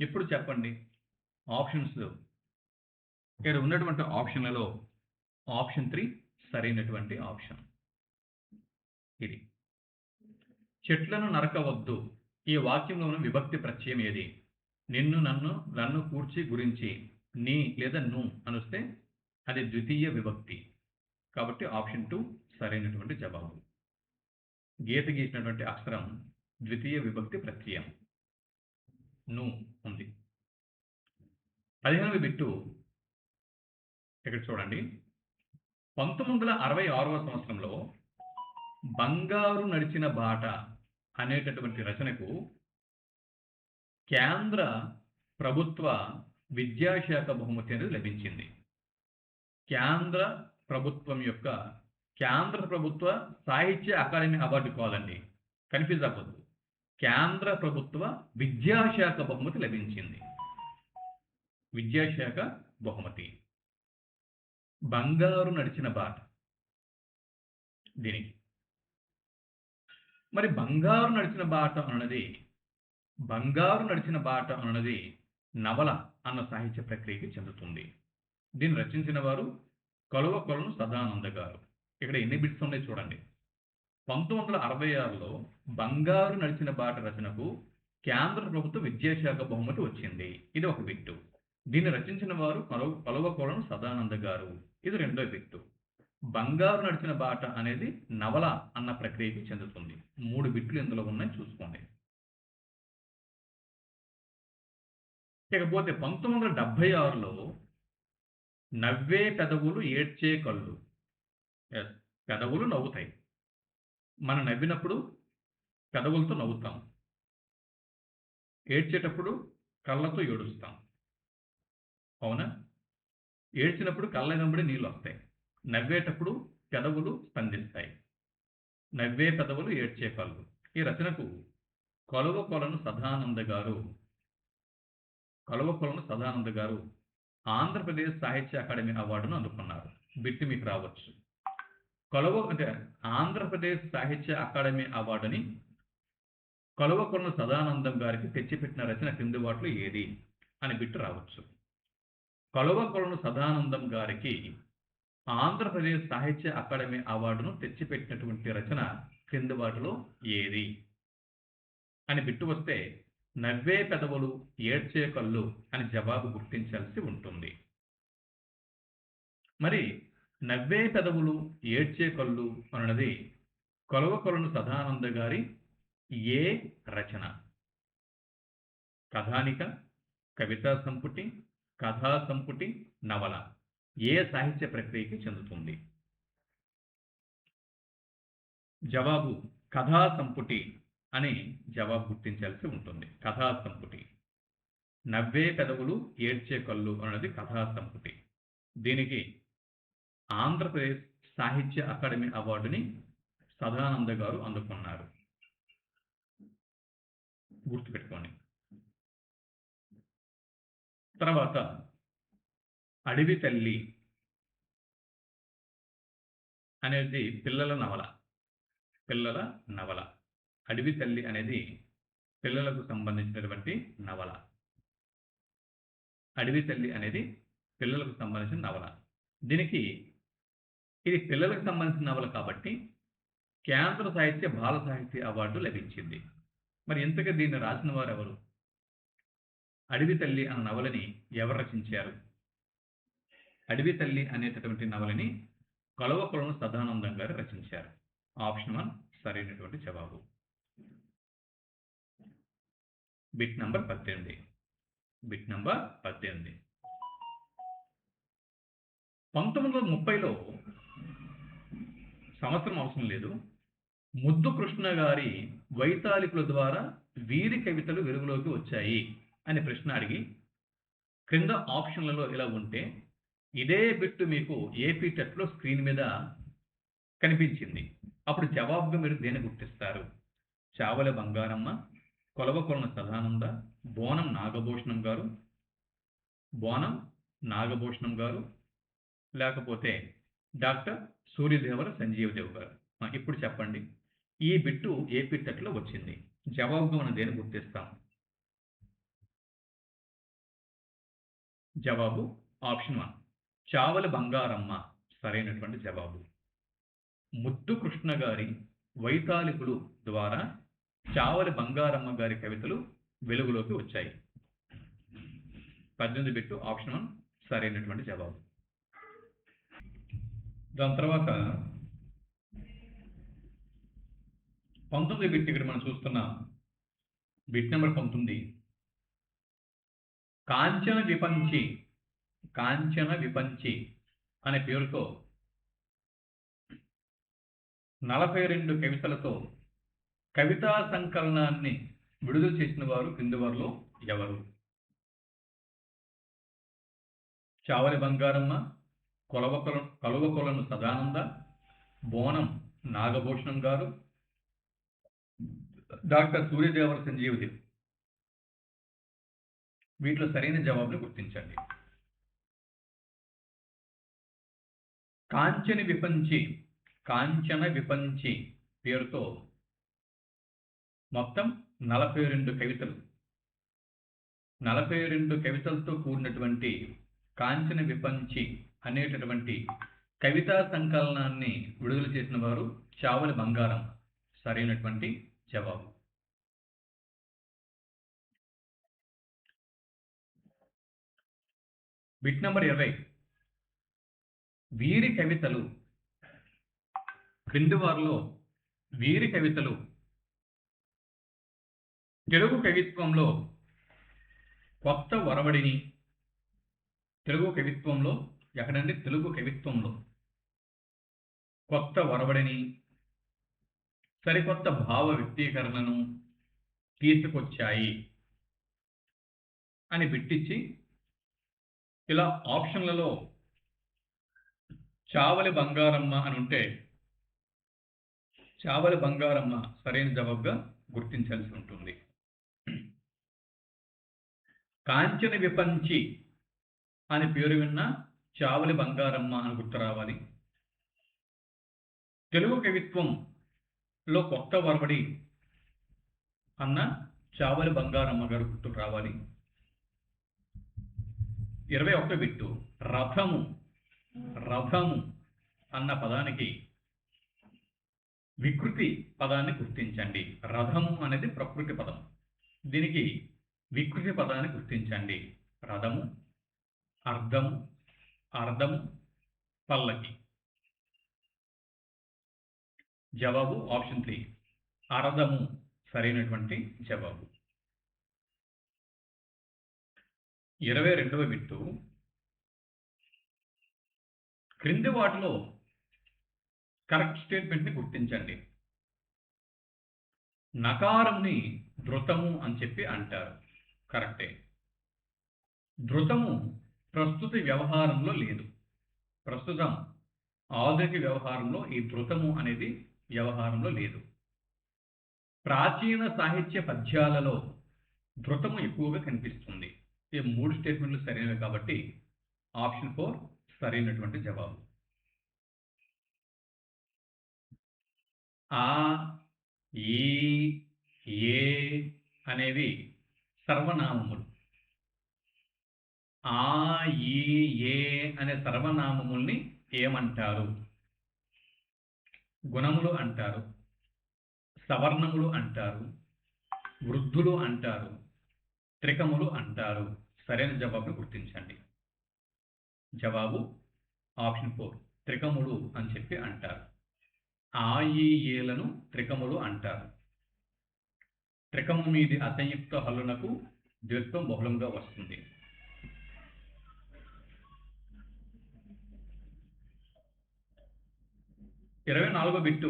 ఇప్పుడు చెప్పండి ఆప్షన్స్. ఇక్కడ ఉన్నటువంటి ఆప్షన్లలో ఆప్షన్ 3 సరైనటువంటి ఆప్షన్. ఇది చెట్లను నరకవద్దు, ఈ వాక్యంలోని విభక్తి ప్రత్యయం ఏది? నిన్ను, నన్ను కూర్చి, గురించి, నీ లేదా ను అనుస్తే అది ద్వితీయ విభక్తి. కాబట్టి ఆప్షన్ 2 సరైనటువంటి జవాబు. గీత గీసినటువంటి అక్షరం ద్వితీయ విభక్తి ప్రత్యయం, ను ఉంది. 15వ బిట్టు ఇక్కడ చూడండి. 1966వ సంవత్సరంలో బంగారు నడిచిన బాట అనేటటువంటి రచనకు కేంద్ర ప్రభుత్వ విద్యాశాఖ బహుమతి అనేది లభించింది. కేంద్ర ప్రభుత్వ సాహిత్య అకాడమీ అవార్డు కావాలండి, కన్ఫ్యూజ్ అవ్వద్దు. కేంద్ర ప్రభుత్వ విద్యాశాఖ బహుమతి లభించింది. విద్యాశాఖ బహుమతి. బంగారు నడిచిన బాట దీనికి. మరి బంగారు నడిచిన బాట అన్నది నవల అన్న సాహిత్య ప్రక్రియకి చెందుతుంది. దీన్ని రచించిన వారు కలువకొలను సదానంద గారు. ఇక్కడ ఎన్ని బిట్స్ ఉన్నాయి చూడండి. 1966లో బంగారు నడిచిన బాట రచనకు కేంద్ర ప్రభుత్వ విద్యాశాఖ బహుమతి వచ్చింది. ఇది ఒక బిట్టు. దీన్ని రచించిన వారు కలువకొలను సదానంద గారు. ఇది రెండో బిట్టు. బంగారు నడిచిన బాట అనేది నవల అన్న ప్రక్రియకి చెందుతుంది. 3 బిట్లు ఇందులో ఉన్నాయి, చూసుకోండి. ఇకపోతే 1976లో నవ్వే పెదవులు ఏడ్చే కళ్ళు. పెదవులు నవ్వుతాయి, మనం నవ్వినప్పుడు పెదవులతో నవ్వుతాం, ఏడ్చేటప్పుడు కళ్ళతో ఏడుస్తాం. అవునా? ఏడ్చినప్పుడు కళ్ళ వెంబడి నీళ్ళు వస్తాయి, నవ్వేటప్పుడు పెదవులు స్పందిస్తాయి. నవ్వే పెదవులు ఏడ్చే కళ్ళు. ఈ రచనకు కొలవకొలను సదానంద గారు ఆంధ్రప్రదేశ్ సాహిత్య అకాడమీ అవార్డును అందుకున్నారు. బిట్టు మీకు రావచ్చు. అంటే ఆంధ్రప్రదేశ్ సాహిత్య అకాడమీ అవార్డుని కొలవకొలను సదానందం గారికి తెచ్చిపెట్టిన రచన క్రింది వాటిలో ఏది అని బిట్టు రావచ్చు. కొలవకొలను సదానందం గారికి ఆంధ్రప్రదేశ్ సాహిత్య అకాడమీ అవార్డును తెచ్చిపెట్టినటువంటి రచన క్రింది వాటిలో ఏది అని బిట్టు వస్తే నవ్వే పెదవులు ఏడ్చే కళ్ళు అని జవాబు గుర్తించాల్సి ఉంటుంది. మరి నవ్వే పెదవులు ఏడ్చే కళ్ళు అన్నది కొలవకొలను సదానంద గారి ఏ రచన? కథానిక, కవితా సంపుటి, కథా సంపుటి, నవల ఏ సాహిత్య ప్రక్రియకి చెందుతుంది? జవాబు కథా సంపుటి అని జవాబు గుర్తించాల్సి ఉంటుంది. కథా సంపుటి. నవ్వే పెదవులు ఏడ్చే కళ్ళు అన్నది కథా సంపుటి. దీనికి ఆంధ్రప్రదేశ్ సాహిత్య అకాడమీ అవార్డుని సదానంద గారు అందుకున్నారు. గుర్తుపెట్టుకోండి. తర్వాత అడవి తల్లి అనేది పిల్లల నవల. అడవి తల్లి అనేది పిల్లలకు సంబంధించినటువంటి నవల. అడవి తల్లి అనేది పిల్లలకు సంబంధించిన నవల. దీనికి ఇది పిల్లలకు సంబంధించిన నవల కాబట్టి కేంద్ర సాహిత్య బాల సాహిత్య అవార్డు లభించింది. మరి ఇంతగా దీన్ని రాసిన వారు ఎవరు? అడవి తల్లి అన్న నవలని ఎవరు రచించారు? అడవి తల్లి అనేటటువంటి నవలని కొలవకొలను సదానందం గారు రచించారు. ఆప్షన్ 1 సరైనటువంటి జవాబు. Bit number 18. 1930లో సంవత్సరం అవసరం లేదు, ముద్దు కృష్ణ గారి వైతాళికుల ద్వారా వీరి కవితలు వెలుగులోకి వచ్చాయి అనే ప్రశ్న అడిగి క్రింద ఆప్షన్లలో ఇలా ఉంటే ఇదే బిట్టు మీకు ఏపీ టెట్లో స్క్రీన్ మీద కనిపించింది. అప్పుడు జవాబుగా మీరు దేన్ని గుర్తిస్తారు? చావల బంగారమ్మ, కొలవకొలను సదానంద, బోనం నాగభూషణం గారు, లేకపోతే డాక్టర్ సూర్యదేవర సంజీవదేవ్ గారు. ఇప్పుడు చెప్పండి, ఈ బిట్టు ఏపీ టెట్లో వచ్చింది. జవాబుగా మనం దేన్ని గుర్తిస్తాం? జవాబు ఆప్షన్ 1 చావల బంగారమ్మ సరైనటువంటి జవాబు. ముద్దు కృష్ణ గారి వైతాళికులు ద్వారా చావల బంగారమ్మ గారి కవితలు వెలుగులోకి వచ్చాయి. 18 బిట్టు ఆప్షన్ 1 సరైనటువంటి జవాబు. దాని తర్వాత 19 బిట్ ఇక్కడ మనం చూస్తున్నాం. Bit number 19. కాంచన విపంచి అనే పేరుతో 42 కవితలతో కవితా సంకలనాన్ని విడుదల చేసిన వారు కింది వారిలో ఎవరు? చావలి బంగారమ్మ, కొలవకొలను సదానంద, బోనం నాగభూషణం గారు, డాక్టర్ సూర్యదేవర సంజీవదేవ్. వీటిలో సరైన జవాబును గుర్తించండి. కాంచన విపంచి పేరుతో మొత్తం 42 కవితలు, 42 కవితలతో కూడినటువంటి కాంచన విపంచి అనేటటువంటి కవితా సంకలనాన్ని విడుదల చేసిన వారు చావలి బంగారం. సరైనటువంటి జవాబు. Bit number 20. వీరి కవితలు క్రింది వారిలో వీరి కవితలు తెలుగు కవిత్వంలో కొత్త ఒరవడిని, తెలుగు కవిత్వంలో కొత్త ఒరవడిని, సరికొత్త భావ వ్యక్తీకరణను తీసుకొచ్చాయి అని బిట్టిచ్చి ఇలా ఆప్షన్లలో చావలి బంగారమ్మ అని ఉంటే చావలి బంగారమ్మ సరైన జవాబుగా గుర్తించాల్సి ఉంటుంది. కాంచన విపంచి అని పేరు విన్న చావలి బంగారమ్మ అని గుర్తు రావాలి. తెలుగు కవిత్వంలో కొత్త వరవడి అన్న చావలి బంగారమ్మ గారు గుర్తుకు రావాలి. 21 బిట్టు రథము అన్న పదానికి వికృతి పదాన్ని గుర్తించండి. రథము అనేది ప్రకృతి పదం, దీనికి వికృతి పదాన్ని గుర్తించండి. రథము, అర్ధము, పల్లకి. జవాబు ఆప్షన్ 3 అర్ధము సరైనటువంటి జవాబు. 22వ బిట్టు క్రింది వాటిలో కరెక్ట్ స్టేట్మెంట్ని గుర్తించండి. నకారంని ధృతము అని చెప్పి అంటారు. కరెక్టే. ధృతము ప్రస్తుత వ్యవహారంలో లేదు. ప్రస్తుతం ఆధునిక వ్యవహారంలో ఈ ధృతము అనేది వ్యవహారంలో లేదు. ప్రాచీన సాహిత్య పద్యాలలో ధృతము ఎక్కువగా కనిపిస్తుంది. ఈ 3 స్టేట్మెంట్లు సరైనవి కాబట్టి ఆప్షన్ 4 సరైనటువంటి జవాబు. ఆ, ఈ, ఏ అనేవి సర్వనామములు. ఆ, ఈ, ఏ అనే సర్వనామముల్ని ఏమంటారు? గుణములు అంటారు, సవర్ణములు అంటారు, వృద్ధులు అంటారు, త్రికములు అంటారు. సరైన జవాబును గుర్తించండి. జవాబు ఆప్షన్ 4 త్రికములు అని చెప్పి అంటారు. ఆ, ఈ, ఏలను త్రికములు అంటారు. త్రికము మీది అసంయుక్త హల్లునకు ద్విత్వం బహుళంగా వస్తుంది. 24వ బిట్టు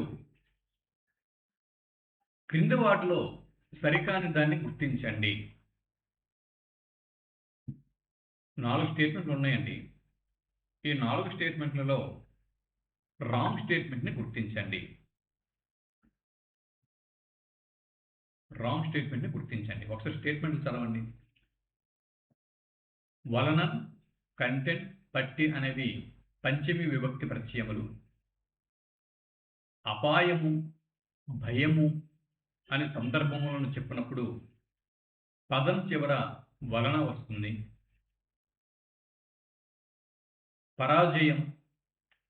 క్రింది వాటిలో సరికాని దాన్ని గుర్తించండి. 4 స్టేట్మెంట్లు ఉన్నాయండి. ఈ 4 స్టేట్మెంట్లలో రాంగ్ స్టేట్మెంట్ని గుర్తించండి. ఒకసారి స్టేట్మెంట్ చదవండి. వలన, కంటెంట్, పట్టి అనేవి పంచమి విభక్తి ప్రత్యయములు. అపాయము, భయము అనే సందర్భములను చెప్పినప్పుడు పదం చివర వలన వస్తుంది. పరాజయం,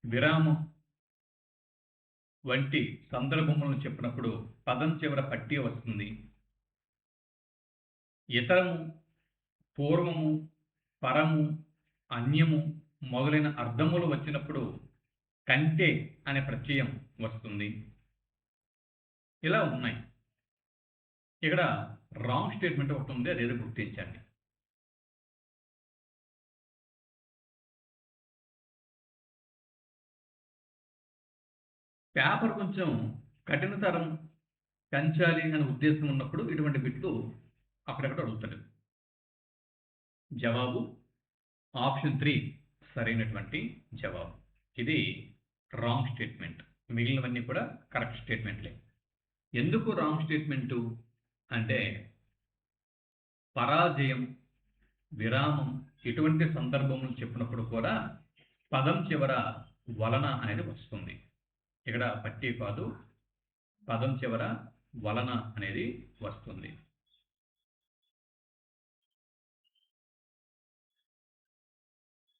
విరామం వంటి సందర్భములను చెప్పినప్పుడు పదం చివర పట్టి వస్తుంది. ఇతరము, పూర్వము, పరము, అన్యము మొదలైన అర్థములు వచ్చినప్పుడు కంటే అనే ప్రత్యయం వస్తుంది. ఇలా ఉన్నాయి. ఇక్కడ రాంగ్ స్టేట్మెంట్ ఒకటి ఉంది, అదేదో గుర్తించండి. పేపర్ కొంచెం కఠినతరం పెంచాలి అనే ఉద్దేశం ఉన్నప్పుడు ఇటువంటి బిట్లు అక్కడక్కడ అడుగుతాడు. జవాబు ఆప్షన్ 3 సరైనటువంటి జవాబు. ఇది రాంగ్ స్టేట్మెంట్. మిగిలినవన్నీ కూడా కరెక్ట్ స్టేట్మెంట్లే. ఎందుకు రాంగ్ స్టేట్మెంటు అంటే పరాజయం, విరామం ఇటువంటి సందర్భములు చెప్పినప్పుడు కూడా పదం చివర వలన అనేది వస్తుంది. ఇక్కడ పట్టి కాదు, పదం చివర వలన అనేది వస్తుంది.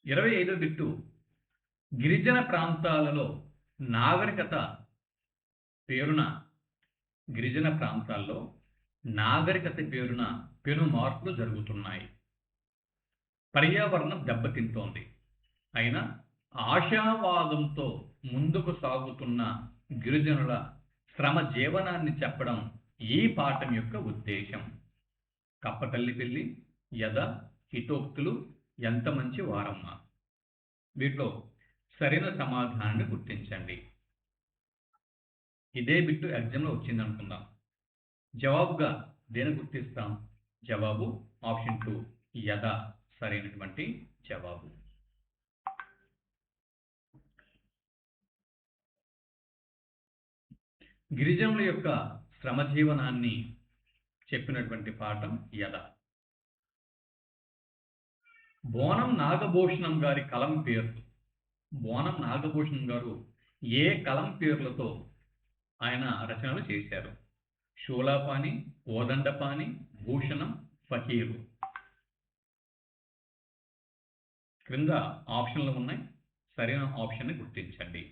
25వ బిట్టు గిరిజన ప్రాంతాలలో నాగరికత పేరున పెను మార్పులు జరుగుతున్నాయి. పర్యావరణం దెబ్బతింటోంది. అయినా ఆశావాదంతో ముందుకు సాగుతున్న గిరిజనుల శ్రమ జీవనాన్ని చెప్పడం ఈ పాఠం యొక్క ఉద్దేశం. కప్పతల్లి పెళ్లి, యద, హితోక్తులు, ఎంత మంచి వారమ్మ. వీటిలో సరైన సమాధానాన్ని గుర్తించండి. ఇదే బిట్టు ఎగ్జామ్లో వచ్చింది అనుకుందాం. జవాబుగా దేని గుర్తిస్తాం? జవాబు ఆప్షన్ 2 యద సరైనటువంటి జవాబు. గిరిజనుల యొక్క శ్రమజీవనాన్ని చెప్పినటువంటి పాఠం యద. బోనం నాగభూషణం గారి కలం పేర్లు. బోనం నాగభూషణం గారు ఏ కలం పేర్లతో ఆయన రచనలు చేశారు? శూలాపాణి, ఓదండపాణి, భూషణం, ఫకీరు. క్రింద ఆప్షన్లు ఉన్నాయి, సరైన ఆప్షన్ని గుర్తించండి.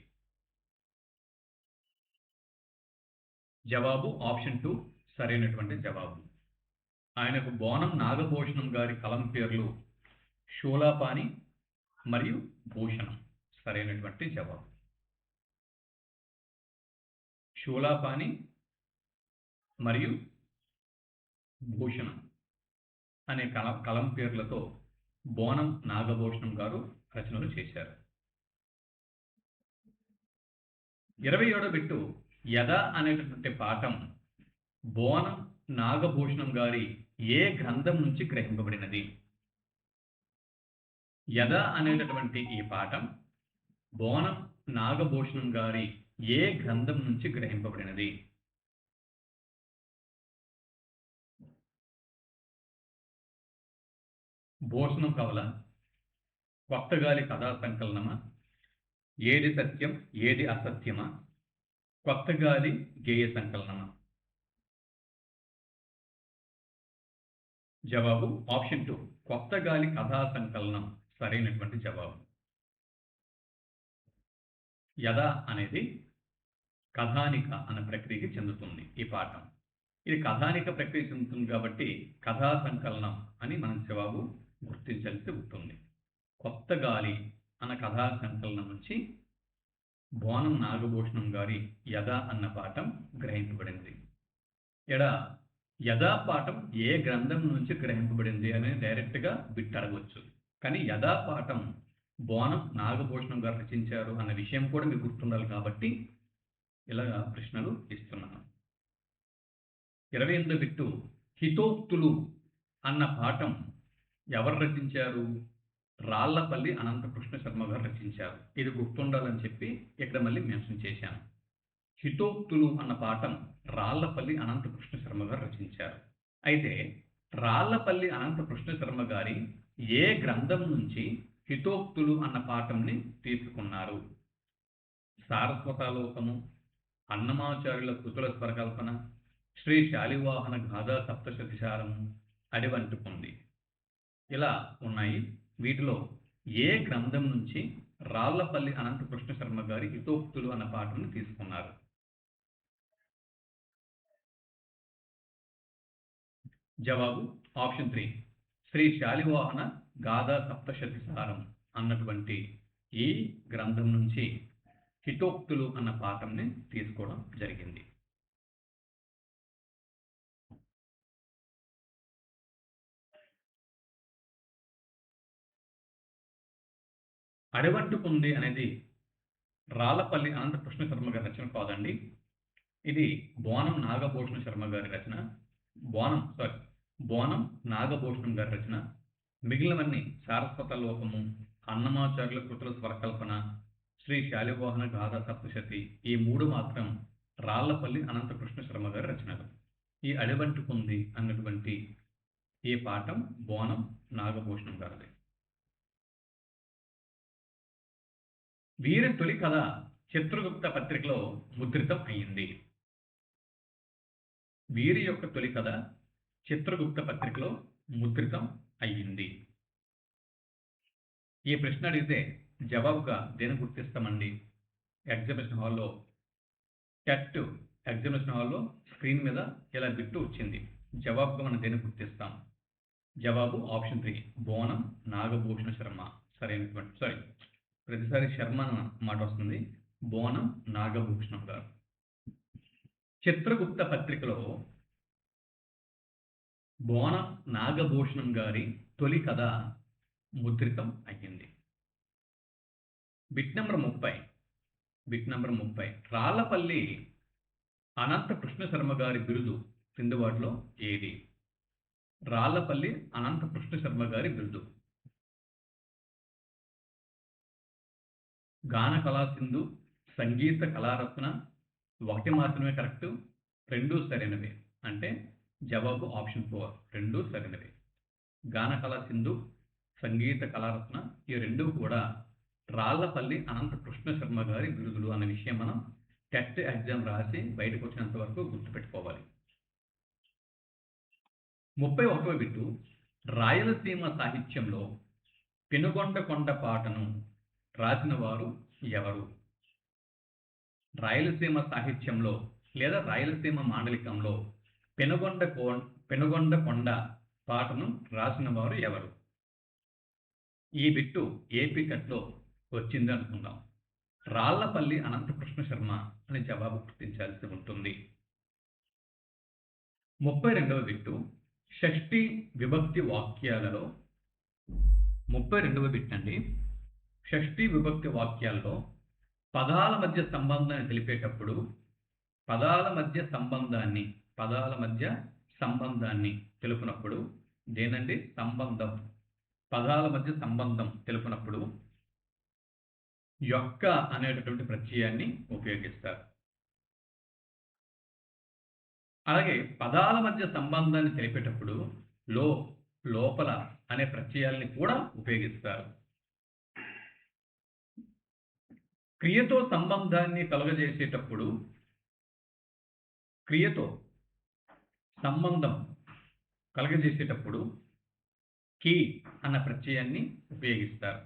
జవాబు ఆప్షన్ 2 సరైనటువంటి జవాబు. ఆయనకు బోనం నాగభూషణం గారి కలం పేర్లు శూలాపాణి మరియు భూషణం. సరైనటువంటి జవాబు శూలాపాణి మరియు భూషణం అనే కలం పేర్లతో బోనం నాగభూషణం గారు రచనలు చేశారు. 27వ బిట్టు యద అనేటటువంటి పాఠం బోనం నాగభూషణం గారి ఏ గ్రంథం నుంచి గ్రహింపబడినది? యద అనేటటువంటి ఈ పాఠం బోనం నాగభూషణం గారి ఏ గ్రంథం నుంచి గ్రహింపబడినది? భూషణం కవల, కొత్తగాలి కథా సంకలనమా, ఏది సత్యం ఏది అసత్యమా, కొత్తగాలి గేయ సంకలనమా? జవాబు ఆప్షన్ 2 కొత్తగాలి కథా సంకలనం సరైనటువంటి జవాబు. యద అనేది కథానిక అన్న ప్రక్రియకి చెందుతుంది ఈ పాఠం. ఇది కథానిక ప్రక్రియ చెందుతుంది కాబట్టి కథా సంకలనం అని మనం జవాబు గుర్తించాల్సి ఉంటుంది. కొత్తగాలి అన్న కథా సంకలనం నుంచి బోనం నాగభూషణం గారి యద అన్న పాఠం గ్రహింపబడింది. యదా పాఠం ఏ గ్రంథం నుంచి గ్రహింపబడింది అని డైరెక్ట్గా బిట్ అడగవచ్చు. కానీ యదా పాఠం బోనం నాగభూషణం గారు రచించారు అన్న విషయం కూడా మీకు గుర్తుండాలి కాబట్టి ఇలా ప్రశ్నలు ఇస్తున్నాను. 28వ బిట్టు హితోక్తులు అన్న పాఠం ఎవరు రచించారు? రాళ్లపల్లి అనంతకృష్ణ శర్మ గారు రచించారు. ఇది గుర్తుండాలని చెప్పి ఇక్కడ మళ్ళీ మెన్షన్ చేశాను. హితోక్తులు అన్న పాఠం రాళ్లపల్లి అనంతకృష్ణ శర్మ గారు రచించారు. అయితే రాళ్లపల్లి అనంతకృష్ణ శర్మ గారి ఏ గ్రంథం నుంచి హితోక్తులు అన్న పాఠంని తీసుకున్నారు? సారస్వతాలోకము, అన్నమాచార్యుల కృతుల స్వరకల్పన, శ్రీ శాలివాహన గాథా సప్తశతిసారము, అడివంటుకుంది. ఇలా ఉన్నాయి. వీటిలో ఏ గ్రంథం నుంచి రాళ్లపల్లి అనంతకృష్ణ శర్మ గారి హితోక్తులు అన్న పాఠంని తీసుకున్నారు? జవాబు ఆప్షన్ 3 శ్రీ శాలివాహన గాథా సప్తశతిసారం అన్నటువంటి ఈ గ్రంథం నుంచి హితోక్తులు అన్న పాఠంని తీసుకోవడం జరిగింది. అడవంటుకుంది అనేది రాళ్లపల్లి అనంతకృష్ణ శర్మ గారి రచన కాదండి. ఇది బోనం నాగభూషణ శర్మ గారి రచన. బోనం నాగభూషణం గారి రచన. మిగిలినవన్నీ సారస్వతలోకము, అన్నమాచార్యుల కృతుల స్వరకల్పన, శ్రీ శాలివాహన గాథా సప్తశతి, ఈ 3 మాత్రం రాళ్లపల్లి అనంతకృష్ణ శర్మ గారి రచనలు. ఈ అడవంటుకుంది అన్నటువంటి ఈ పాఠం బోనం నాగభూషణం గారిది. వీరి తొలి కథ చిత్రగుప్త పత్రికలో ముద్రితం అయ్యింది. వీరి యొక్క తొలి కథ చిత్రగుప్త పత్రికలో ముద్రితం అయ్యింది. ఈ ప్రశ్న అడిగితే జవాబుగా దేని గుర్తిస్తామండి? ఎగ్జామినేషన్ హాల్లో టెట్ ఎగ్జామినేషన్ హాల్లో స్క్రీన్ మీద ఇలా బిట్టు వచ్చింది. జవాబుగా మనం దేని గుర్తిస్తాం? జవాబు ఆప్షన్ 3 బోనం నాగభూషణ శర్మ సరైనటువంటి ప్రతిసారి శర్మ అన్న మాట వస్తుంది. బోనం నాగభూషణం గారు. చిత్రగుప్త పత్రికలో బోనం నాగభూషణం గారి తొలి కథ ముద్రితం అయ్యింది. బిట్ నెంబర్ 30 రాళ్లపల్లి అనంత కృష్ణ శర్మ గారి బిరుదు క్రింది వాటిలో ఏది? రాళ్లపల్లి అనంత కృష్ణ శర్మ గారి బిరుదు గాన కళా సింధు, సంగీత కళారత్న, ఒకటి మాత్రమే కరెక్ట్, రెండూ సరైనవే. అంటే జవాబు ఆప్షన్ 4 రెండూ సరైనవే. గానకళ సింధు, సంగీత కళారత్న ఈ రెండూ కూడా రాళ్లపల్లి అనంత కృష్ణ శర్మ గారి బిరుదులు అన్న విషయం మనం టెట్ ఎగ్జామ్ రాసి బయటకు వచ్చినంత వరకు గుర్తుపెట్టుకోవాలి. 31వ బిట్టు రాయలసీమ సాహిత్యంలో పెనుగొండ కొండ పాటను రాసిన వారు ఎవరు? రాయలసీమ సాహిత్యంలో లేదా రాయలసీమ మాండలికంలో పెనుగొండ కొండ పాటను రాసిన వారు ఎవరు? ఈ బిట్టు ఏపీ టెట్లో వచ్చింది అనుకుందాం. రాళ్లపల్లి అనంత కృష్ణ శర్మ అని జవాబు గుర్తించాల్సి ఉంటుంది. 32వ బిట్టు షష్ఠి విభక్తి వాక్యాలలో 32వ బిట్ అండి. షష్ఠి విభక్తి వాక్యాల్లో పదాల మధ్య సంబంధాన్ని తెలిపేటప్పుడు పదాల మధ్య సంబంధాన్ని తెలుపునప్పుడు దేనండి? సంబంధం. పదాల మధ్య సంబంధం తెలుపునప్పుడు యొక్క అనేటటువంటి ప్రత్యయాన్ని ఉపయోగిస్తారు. అలాగే పదాల మధ్య సంబంధాన్ని తెలిపేటప్పుడు లోపల అనే ప్రత్యయాల్ని కూడా ఉపయోగిస్తారు. క్రియతో సంబంధాన్ని కలుగజేసేటప్పుడు క్రియతో సంబంధం కలుగజేసేటప్పుడు కి అన్న ప్రత్యయాన్ని ఉపయోగిస్తారు.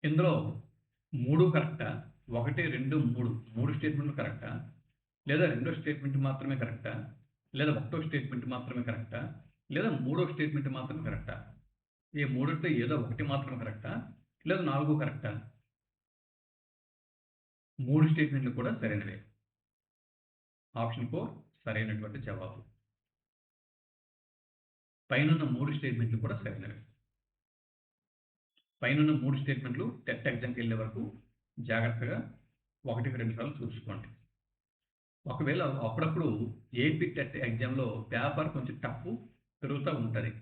ఇందులో 3 కరెక్టా? 1, 2, 3 స్టేట్మెంట్లు కరెక్టా? లేదా 2వ స్టేట్మెంట్ మాత్రమే కరెక్టా? లేదా 1వ స్టేట్మెంట్ మాత్రమే కరెక్టా? లేదా 3వ స్టేట్మెంట్ మాత్రమే కరెక్టా? ఈ 3లో ఏదో ఒకటి మాత్రమే కరెక్టా? లేదా 4 కరెక్టా? 3 స్టేట్మెంట్లు కూడా సరైనవే. ఆప్షన్ 4 సరైనటువంటి జవాబు. పైనున్న 3 స్టేట్మెంట్లు కూడా సరైనవే. పైనున్న 3 స్టేట్మెంట్లు టెట్ ఎగ్జామ్కి వెళ్ళే వరకు జాగ్రత్తగా 1-2 సార్లు చూసుకోండి. ఒకవేళ అప్పుడప్పుడు ఏపీ టెట్ ఎగ్జామ్లో పేపర్ కొంచెం టఫ్ పెరుగుతూ ఉంటుంది.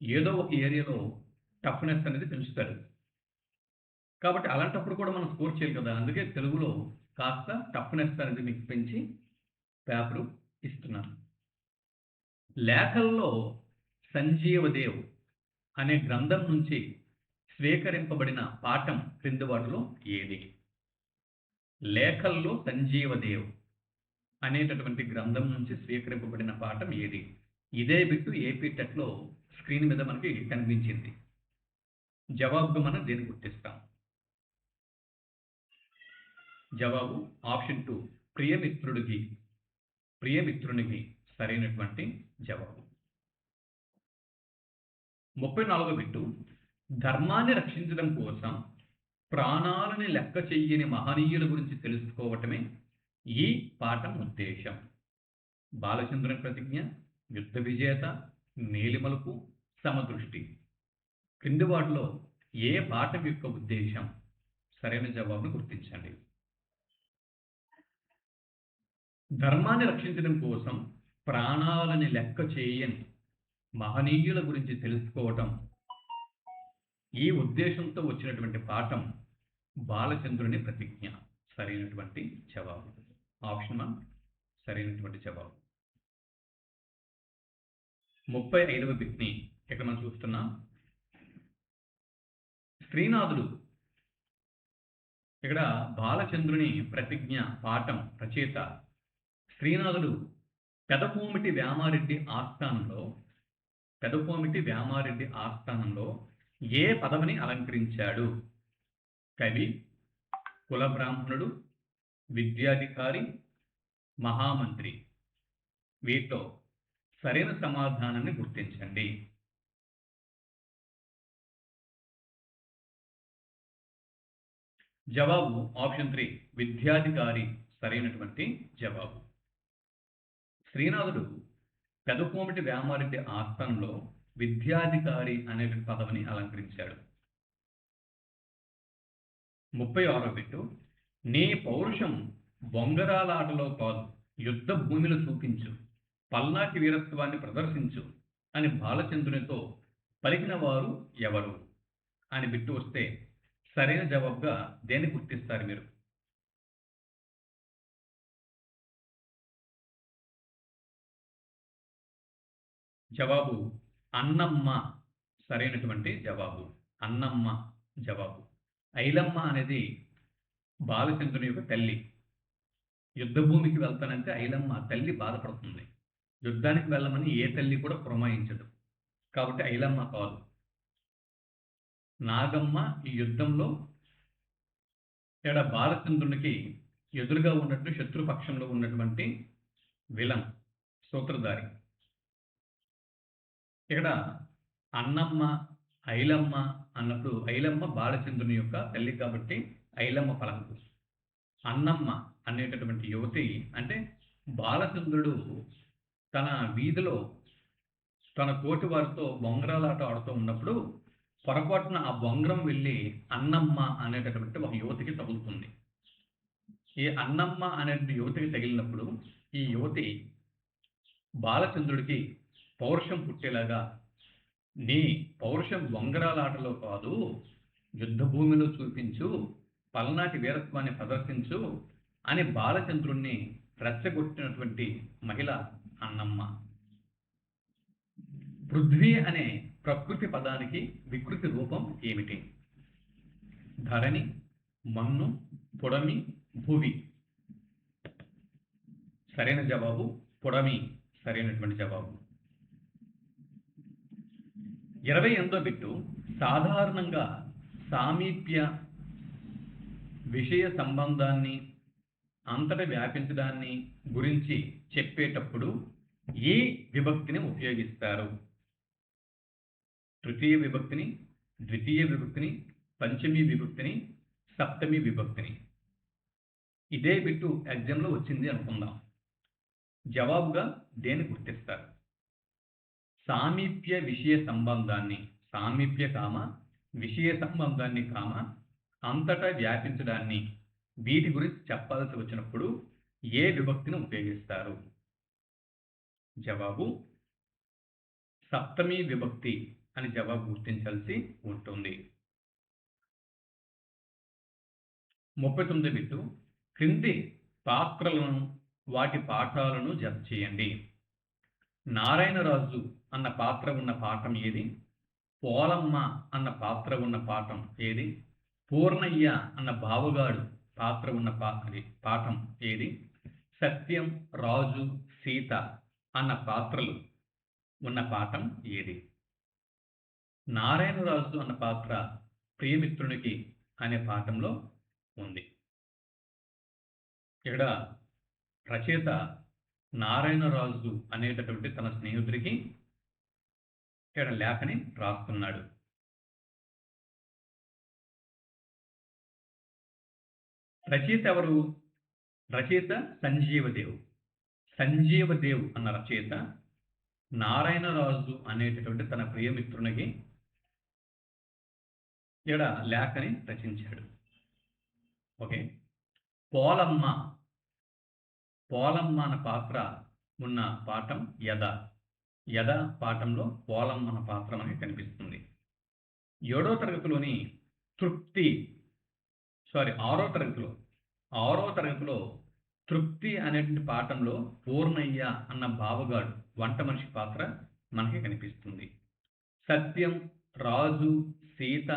ఏదో ఒక ఏరియాలో టఫ్నెస్ అనేది పెంచుతారు. కాబట్టి అలాంటప్పుడు కూడా మనం స్కోర్ చేయాలి కదా. అందుకే తెలుగులో కాస్త టఫ్నెస్ అనేది మీకు పెంచి పేపరు ఇస్తున్నాను. లేఖల్లో సంజీవదేవ్ అనే గ్రంథం నుంచి స్వీకరింపబడిన పాఠం క్రింది వాటిలో ఏది? లేఖల్లో సంజీవదేవ్ అనేటటువంటి గ్రంథం నుంచి స్వీకరింపబడిన పాఠం ఏది? ఇదే బిట్టు ఏపీ టెట్లో స్క్రీన్ మీద మనకి కనిపించింది. జవాబుగా మనం దేన్ని గుర్తిస్తాం? జవాబు ఆప్షన్ 2 ప్రియమిత్రునికి సరైనటువంటి జవాబు. 34వ బిట్టు ధర్మాన్ని రక్షించడం కోసం ప్రాణాలని లెక్క చెయ్యని మహనీయుల గురించి తెలుసుకోవటమే ఈ పాఠం ఉద్దేశం. బాలచంద్రుని ప్రతిజ్ఞ, యుద్ధ విజేత, నీలిమలుపు, సమదృష్టి. క్రింది వాటిలో ఏ పాఠం యొక్క ఉద్దేశం? సరైన జవాబును గుర్తించండి. ధర్మాన్ని రక్షించడం కోసం ప్రాణాలని లెక్క చేయని మహనీయుల గురించి తెలుసుకోవటం ఈ ఉద్దేశంతో వచ్చినటువంటి పాఠం బాలచంద్రుని ప్రతిజ్ఞ. సరైనటువంటి జవాబు. ఆప్షన్ 1 సరైనటువంటి జవాబు. 35వ బిట్ని ఇక్కడ మనం చూస్తున్నాం. శ్రీనాథుడు ఇక్కడ బాలచంద్రుని ప్రతిజ్ఞ పాఠం రచయిత శ్రీనాథుడు పెదకోమిటి వ్యామారెడ్డి ఆస్థానంలో ఏ పదవిని అలంకరించాడు? కవి, కుల బ్రాహ్మణుడు, విద్యాధికారి, మహామంత్రి. వీటిలో సరైన సమాధానాన్ని గుర్తించండి. జవాబు ఆప్షన్ 3 విద్యాధికారి సరైనటువంటి జవాబు. శ్రీనాథుడు పెదకోమిటి వ్యామారెడ్డి ఆస్థానంలో విద్యాధికారి అనే పదవిని అలంకరించాడు. 36వ బిట్టు నీ పౌరుషం బొంగరాల ఆటలో కాదు యుద్ధ భూమిలో చూపించు, పల్నాటి వీరత్వాన్ని ప్రదర్శించు అని బాలచంద్రునితో పలికిన వారు ఎవరు అని బిట్టు వస్తే సరైన జవాబుగా దేన్ని గుర్తిస్తారు మీరు? జవాబు అన్నమ్మ సరైనటువంటి జవాబు. అన్నమ్మ జవాబు. ఐలమ్మ అనేది బాలచంద్రుని యొక్క తల్లి. యుద్ధ భూమికి వెళ్తానంటే ఐలమ్మ తల్లి బాధపడుతుంది. యుద్ధానికి వెళ్ళమని ఏ తల్లి కూడా పురమాయించదు. కాబట్టి ఐలమ్మ కాదు. నాగమ్మ ఈ యుద్ధంలో ఇక్కడ బాలచంద్రునికి ఎదురుగా ఉన్నట్టు శత్రుపక్షంలో ఉన్నటువంటి విలన్, సూత్రధారి. ఇక్కడ అన్నమ్మ, ఐలమ్మ అన్నప్పుడు ఐలమ్మ బాలచంద్రుని యొక్క తల్లి కాబట్టి ఐలమ్మ పలకదు. అన్నమ్మ అనేటటువంటి యువతి అంటే బాలచంద్రుడు తన వీధిలో తన తోటి వారితో బొంగరాలాట ఆడుతూ ఉన్నప్పుడు పొరపాటున ఆ బొంగరం వెళ్ళి అన్నమ్మ అనేటటువంటి ఒక యువతికి తగులుతుంది. ఈ అన్నమ్మ అనే యువతికి తగిలినప్పుడు ఈ యువతి బాలచంద్రుడికి పౌరుషం పుట్టేలాగా, నీ పౌరుషం బొంగరాలాటలో కాదు, యుద్ధ భూమిలో చూపించు, పల్నాటి వీరత్వాన్ని ప్రదర్శించు అని బాలచంద్రుణ్ణి రెచ్చగొట్టినటువంటి మహిళ అన్నమ్మ. పృథ్వీ అనే ప్రకృతి పదానికి వికృతి రూపం ఏమిటి? ధరణి, మన్ను, పొడమి, భువి. సరైన జవాబు పొడమి సరైనటువంటి జవాబు. 28వ బిట్టు సాధారణంగా సామీప్య విషయ సంబంధాన్ని అంతటా వ్యాపించడాన్ని గురించి చెప్పేటప్పుడు ఏ విభక్తిని ఉపయోగిస్తారు? తృతీయ విభక్తిని, ద్వితీయ విభక్తిని, పంచమీ విభక్తిని, సప్తమి విభక్తిని. ఇదే బిట్టు ఎగ్జామ్లో వచ్చింది అనుకుందాం. జవాబుగా దేన్ని గుర్తిస్తారు? సామీప్య విషయ సంబంధాన్ని, సామీప్య కామ విషయ సంబంధాన్ని కామ అంతటా వ్యాపించడాన్ని, వీటి గురించి చెప్పాల్సి వచ్చినప్పుడు ఏ విభక్తిని ఉపయోగిస్తారు? జవాబు సప్తమి విభక్తి అని జవాబు గుర్తించాల్సి ఉంటుంది. 39వ బిట్టు క్రింది పాత్రలను వాటి పాఠాలను జత చేయండి. నారాయణరాజు అన్న పాత్ర ఉన్న పాఠం ఏది? పోలమ్మ అన్న పాత్ర ఉన్న పాఠం ఏది? పూర్ణయ్య అన్న బావగాడు పాత్ర ఉన్న పాఠం ఏది? సత్యం, రాజు, సీత అన్న పాత్రలు ఉన్న పాఠం ఏది? నారాయణరాజు అన్న పాత్ర ప్రియమిత్రునికి అనే పాఠంలో ఉంది. ఇక్కడ రచయిత నారాయణరాజు అనేటటువంటి తన స్నేహితుడికి ఇక్కడ లేఖని రాస్తున్నాడు. రచయిత ఎవరు? రచయిత సంజీవదేవ్. సంజీవదేవ్ అన్న రచయిత నారాయణరాజు అనేటటువంటి తన ప్రియమిత్రునికి ఇక్కడ లేఖని రచించాడు. ఓకే. పోలమ్మ, పోలమ్మ అన్న పాత్ర ఉన్న పాఠం యద. యద పాఠంలో పోలమ్మ అన్న పాత్ర మనకి కనిపిస్తుంది. 7వ తరగతిలోని తృప్తి, ఆరో తరగతిలో తృప్తి అనేటువంటి పాఠంలో పూర్ణయ్య అన్న బావగాడు వంట మనిషి పాత్ర మనకి కనిపిస్తుంది. సత్యం, రాజు, సీత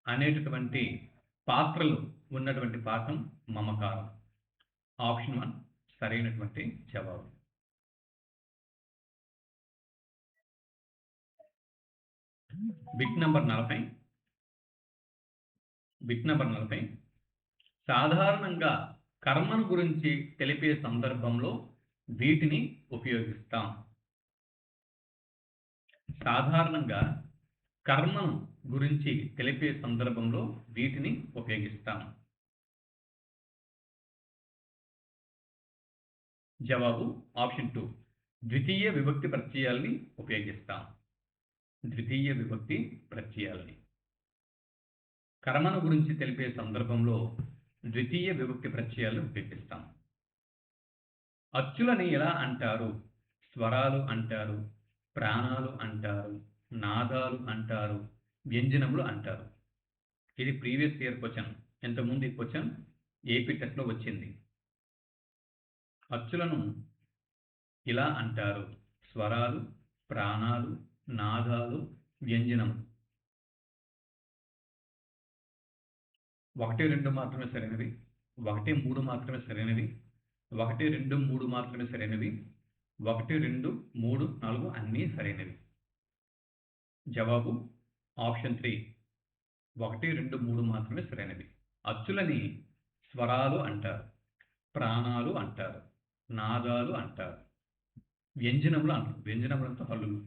అనేటటువంటి పాత్రలు ఉన్నటువంటి పాఠం మమకారం. ఆప్షన్ 1 సరైనటువంటి జవాబు. Bit number 40. సాధారణంగా కర్మను గురించి తెలిపే సందర్భంలో వీటిని ఉపయోగిస్తాం. సాధారణంగా కర్మను గురించి తెలిపే సందర్భంలో వీటిని ఉపయోగిస్తాం. జవాబు ఆప్షన్ 2 ద్వితీయ విభక్తి ప్రత్యయాల్ని ఉపయోగిస్తాం. ద్వితీయ విభక్తి ప్రత్యయాల్ని కర్మను గురించి తెలిపే సందర్భంలో ద్వితీయ విభక్తి ప్రత్యయాలను ఉపయోగిస్తాం. అచ్చులని ఎలా అంటారు? స్వరాలు అంటారు, ప్రాణాలు అంటారు, నాదాలు అంటారు, వ్యంజనములు అంటారు. ఇది ప్రీవియస్ ఇయర్ క్వశ్చన్. ఇంతకుముందు ఈ క్వశ్చన్ ఏపీ టెస్ట్లో వచ్చింది. అచ్చులను ఇలా అంటారు: స్వరాలు, ప్రాణాలు, నాదాలు, వ్యంజనం. 1, 2 మాత్రమే సరైనవి. 1, 3 మాత్రమే సరైనవి. 1, 2, 3 మాత్రమే సరైనవి. 1, 2, 3, 4 అన్నీ సరైనవి. జవాబు ఆప్షన్ 3. 1, 2, 3 మాత్రమే సరైనవి. అచ్చులని స్వరాలు అంటారు, ప్రాణాలు అంటారు, నాదాలు అంటారు, వ్యంజనములు అంటారు. వ్యంజనములంతా హల్లులు.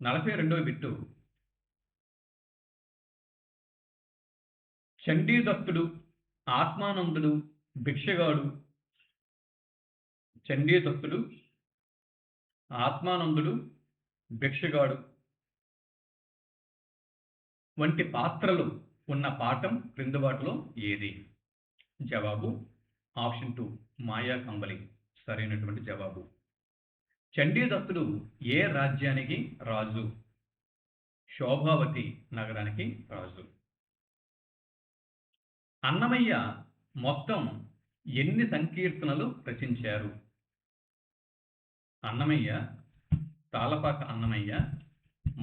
42వ బిట్టు. చండీదత్తుడు, ఆత్మానందుడు, భిక్షగాడు. చండీదత్తుడు, ఆత్మానందుడు, భిక్షగాడు వంటి పాత్రలు ఉన్న పాఠం క్రింది వాటిలో ఏది? జవాబు ఆప్షన్ 2 మాయా కంబలి సరైనటువంటి జవాబు. చండీదత్తుడు ఏ రాజ్యానికి రాజు? శోభావతి నగరానికి రాజు. అన్నమయ్య మొత్తం ఎన్ని సంకీర్తనలు రచించారు? అన్నమయ్య, తాళపాక అన్నమయ్య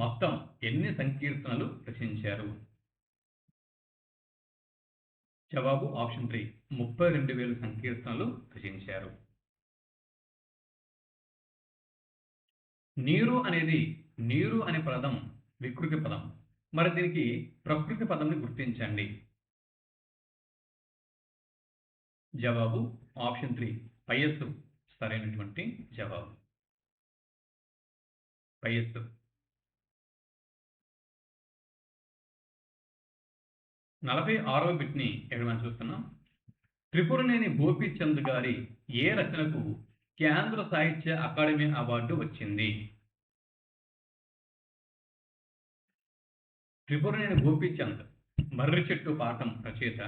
మొత్తం ఎన్ని సంకీర్తనలు రచించారు? జవాబు ఆప్షన్ 3 32,000 సంకీర్తనలు రచించారు. నీరు అనే పదం వికృతి పదం. మరి దీనికి ప్రకృతి పదంని గుర్తించండి. జవాబు ఆప్షన్ 3 పయస్సు సరైనటువంటి జవాబు. పయస్సు. 46వ బిట్ని ఇక్కడ మనం చూస్తున్నాం. త్రిపురనేని గోపీచంద్ గారి ఏ రచనకు కేంద్ర సాహిత్య అకాడమీ అవార్డు వచ్చింది? త్రిపురనేని గోపీచంద్ మర్రి చెట్టు పాఠం రచయిత.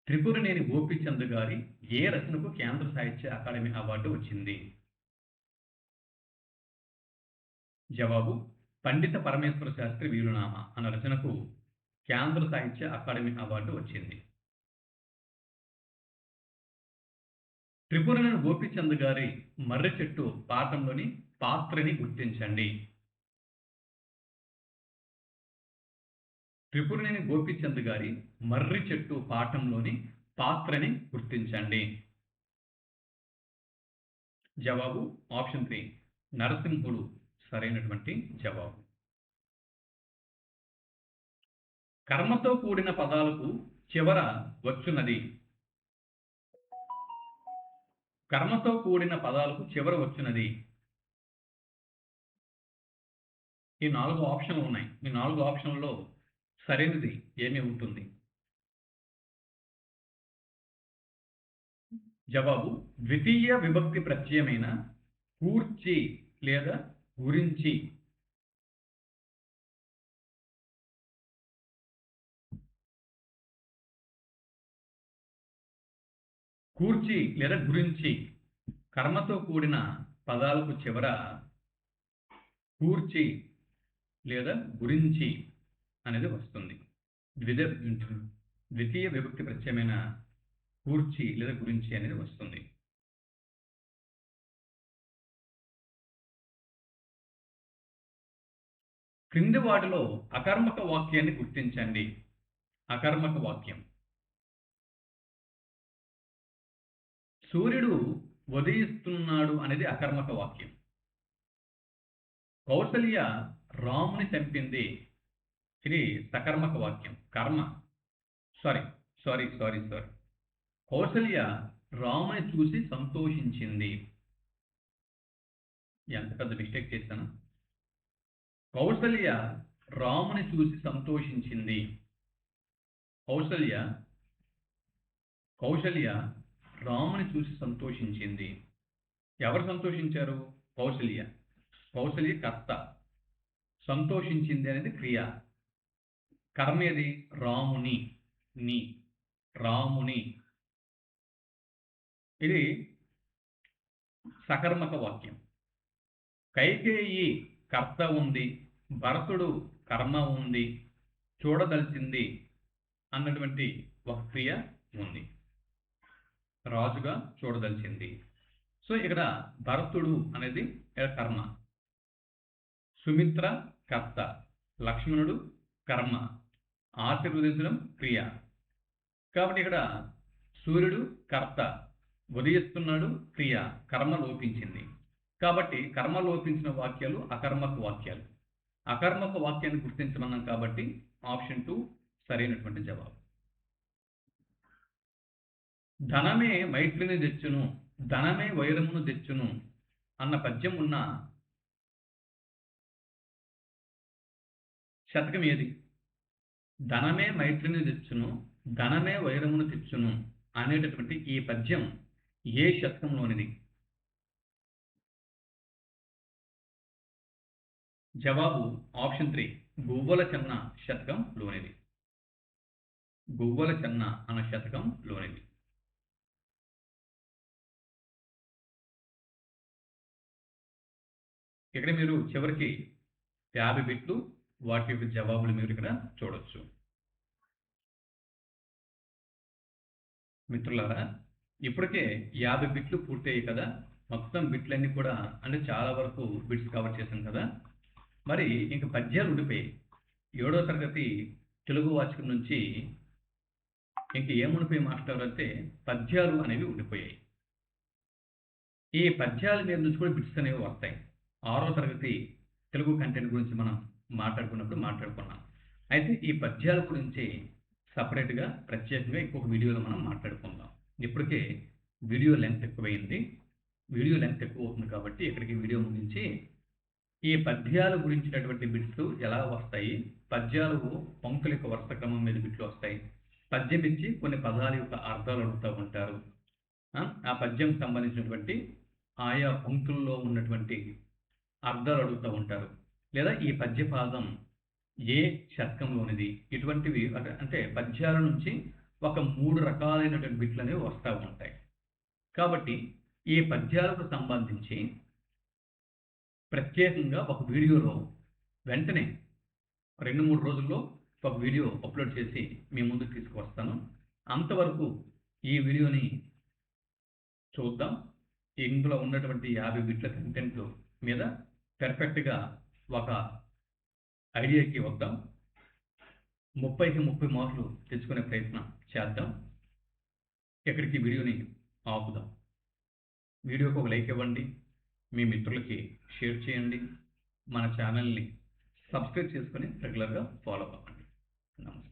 త్రిపురనేని గోపీచంద్ గారి ఏ రచనకు కేంద్ర సాహిత్య అకాడమీ అవార్డు వచ్చింది? జవాబు పండిత పరమేశ్వర శాస్త్రి వీలునామా అన్న రచనకు కేంద్ర సాహిత్య అకాడమీ అవార్డు వచ్చింది. త్రిపురనేని గోపీచంద్ గారి మర్రి చెట్టు పాఠంలోని పాత్రని గుర్తించండి. త్రిపురనేని గోపీచంద్ గారి మర్రి చెట్టు పాఠంలోని పాత్రని గుర్తించండి. జవాబు ఆప్షన్ 3 నరసింహుడు సరైనటువంటి జవాబు. కర్మతో కూడిన పదాలకు చివర వచ్చున్నది. కర్మతో కూడిన పదాలకు చివర వచ్చున్నది. ఈ 4 ఆప్షన్లు ఉన్నాయి. ఈ 4 ఆప్షన్లలో సరైనది ఏమి ఉంటుంది? జవాబు ద్వితీయ విభక్తి ప్రత్యయమైన కూర్చి లేదా గురించి. కూర్చి లేదా గురించి కర్మతో కూడిన పదాలకు చివర కూర్చి లేదా గురించి అనేది వస్తుంది. ద్వితీయ విభక్తి ప్రత్యయమైన కూర్చి లేదా గురించి అనేది వస్తుంది. క్రింది వాటిలో అకర్మక వాక్యాన్ని గుర్తించండి. అకర్మక వాక్యం. సూర్యుడు ఉదయిస్తున్నాడు అనేది అకర్మక వాక్యం. కౌసల్య రాముని చంపింది, ఇది సకర్మక వాక్యం. కర్మ. సారీ. కౌసల్య రాముని చూసి సంతోషించింది. ఎంత పెద్ద మిస్టేక్ చేశాను. కౌసల్య రాముని చూసి సంతోషించింది. కౌసల్య రాముని చూసి సంతోషించింది. ఎవరు సంతోషించారు? కౌసల్య కర్త, సంతోషించింది అనేది క్రియ. కర్మ ఏది? రాముని. ఇది సకర్మక వాక్యం. కైకేయి కర్త ఉంది, భరతుడు కర్మ ఉంది, చూడదలిచింది అన్నటువంటి ఒక క్రియ ఉంది. రాజుగా చూడదలిచింది. సో ఇక్కడ భరతుడు అనేది కర్మ, సుమిత్ర కర్త, లక్ష్మణుడు కర్మ, ఆశీర్వదించడం క్రియ. కాబట్టి ఇక్కడ సూర్యుడు కర్త, ఉదయిస్తున్నాడు క్రియ, కర్మ లోపించింది. కాబట్టి కర్మ లోపించిన వాక్యాలు అకర్మక వాక్యాలు. అకర్మక వాక్యాన్ని గుర్తించమన్నాం కాబట్టి ఆప్షన్ 2 సరైనటువంటి జవాబు. ధనమే మైత్రిని తెచ్చును, ధనమే వైరమును తెచ్చును అన్న పద్యం ఉన్న శతకం ఏది? ధనమే మైత్రిని తెచ్చును, ధనమే వైరమును తెచ్చును అనేటటువంటి ఈ పద్యం ఏ శతకంలోనిది? జవాబు ఆప్షన్ 3 గువ్వల చెన్న శతకంలోనిది. గువ్వల చెన్న అన్న శతకంలోనిది. ఇక్కడ మీరు చివరికి 50 బిట్లు, వాటి యొక్క జవాబులు మీరు ఇక్కడ చూడొచ్చు. మిత్రులారా, ఇప్పటికే 50 బిట్లు పూర్తయ్యాయి కదా. మొత్తం బిట్లన్నీ కూడా అంటే చాలా వరకు బిట్స్ కవర్ చేశాం కదా. మరి ఇంక పద్యాలు ఉండిపోయాయి. 7వ తరగతి తెలుగు వాచకం నుంచి ఇంక ఏముండిపోయి మాస్టర్ అంటే పద్యాలు అనేవి ఉండిపోయాయి. ఈ పద్యాల మీద నుంచి కూడా బిట్స్ అనేవి వస్తాయి. 6వ తరగతి తెలుగు కంటెంట్ గురించి మనం మాట్లాడుకున్నాం. అయితే ఈ పద్యాల గురించి సపరేట్గా ప్రత్యేకంగా ఇంకొక వీడియోలో మనం మాట్లాడుకుందాం. ఇప్పటికే వీడియో లెంత్ ఎక్కువైంది. వీడియో లెంత్ ఎక్కువ అవుతుంది కాబట్టి ఇక్కడికి వీడియో ముగించి ఈ పద్యాల గురించినటువంటి బిట్స్ ఎలా వస్తాయి, పద్యాలు పంక్తుల యొక్క వరుస క్రమం మీద బిట్లు వస్తాయి, పద్యం ఇచ్చి కొన్ని పదాల యొక్క అర్థాలు అడుగుతూ ఉంటారు, ఆ పద్యం సంబంధించినటువంటి ఆయా పంక్తుల్లో ఉన్నటువంటి అర్థాలు అడుగుతూ ఉంటారు, లేదా ఈ పద్యపాదం ఏ శతకంలోనిది, ఇటువంటివి అంటే పద్యాల నుంచి ఒక 3 రకాలైనటువంటి బిట్లు అనేవి వస్తూ ఉంటాయి. కాబట్టి ఈ పద్యాలకు సంబంధించి ప్రత్యేకంగా ఒక వీడియోలో వెంటనే 2-3 రోజుల్లో ఒక వీడియో అప్లోడ్ చేసి మీ ముందుకు తీసుకువస్తాను. అంతవరకు ఈ వీడియోని చూద్దాం. ఇందులో ఉన్నటువంటి 50 బిట్ల కంటెంట్ మీద పెర్ఫెక్ట్గా ఒక ఐడియాకి వద్దాం. 30కి 30 మార్కులు తెచ్చుకునే ప్రయత్నం చేద్దాం. ఇక్కడికి వీడియోని ఆపుదాం. వీడియోకి ఒక లైక్ ఇవ్వండి, మీ మిత్రులకి షేర్ చేయండి, మన ఛానల్ని సబ్స్క్రైబ్ చేసుకొని రెగ్యులర్గా ఫాలో అవ్వండి. నమస్తే.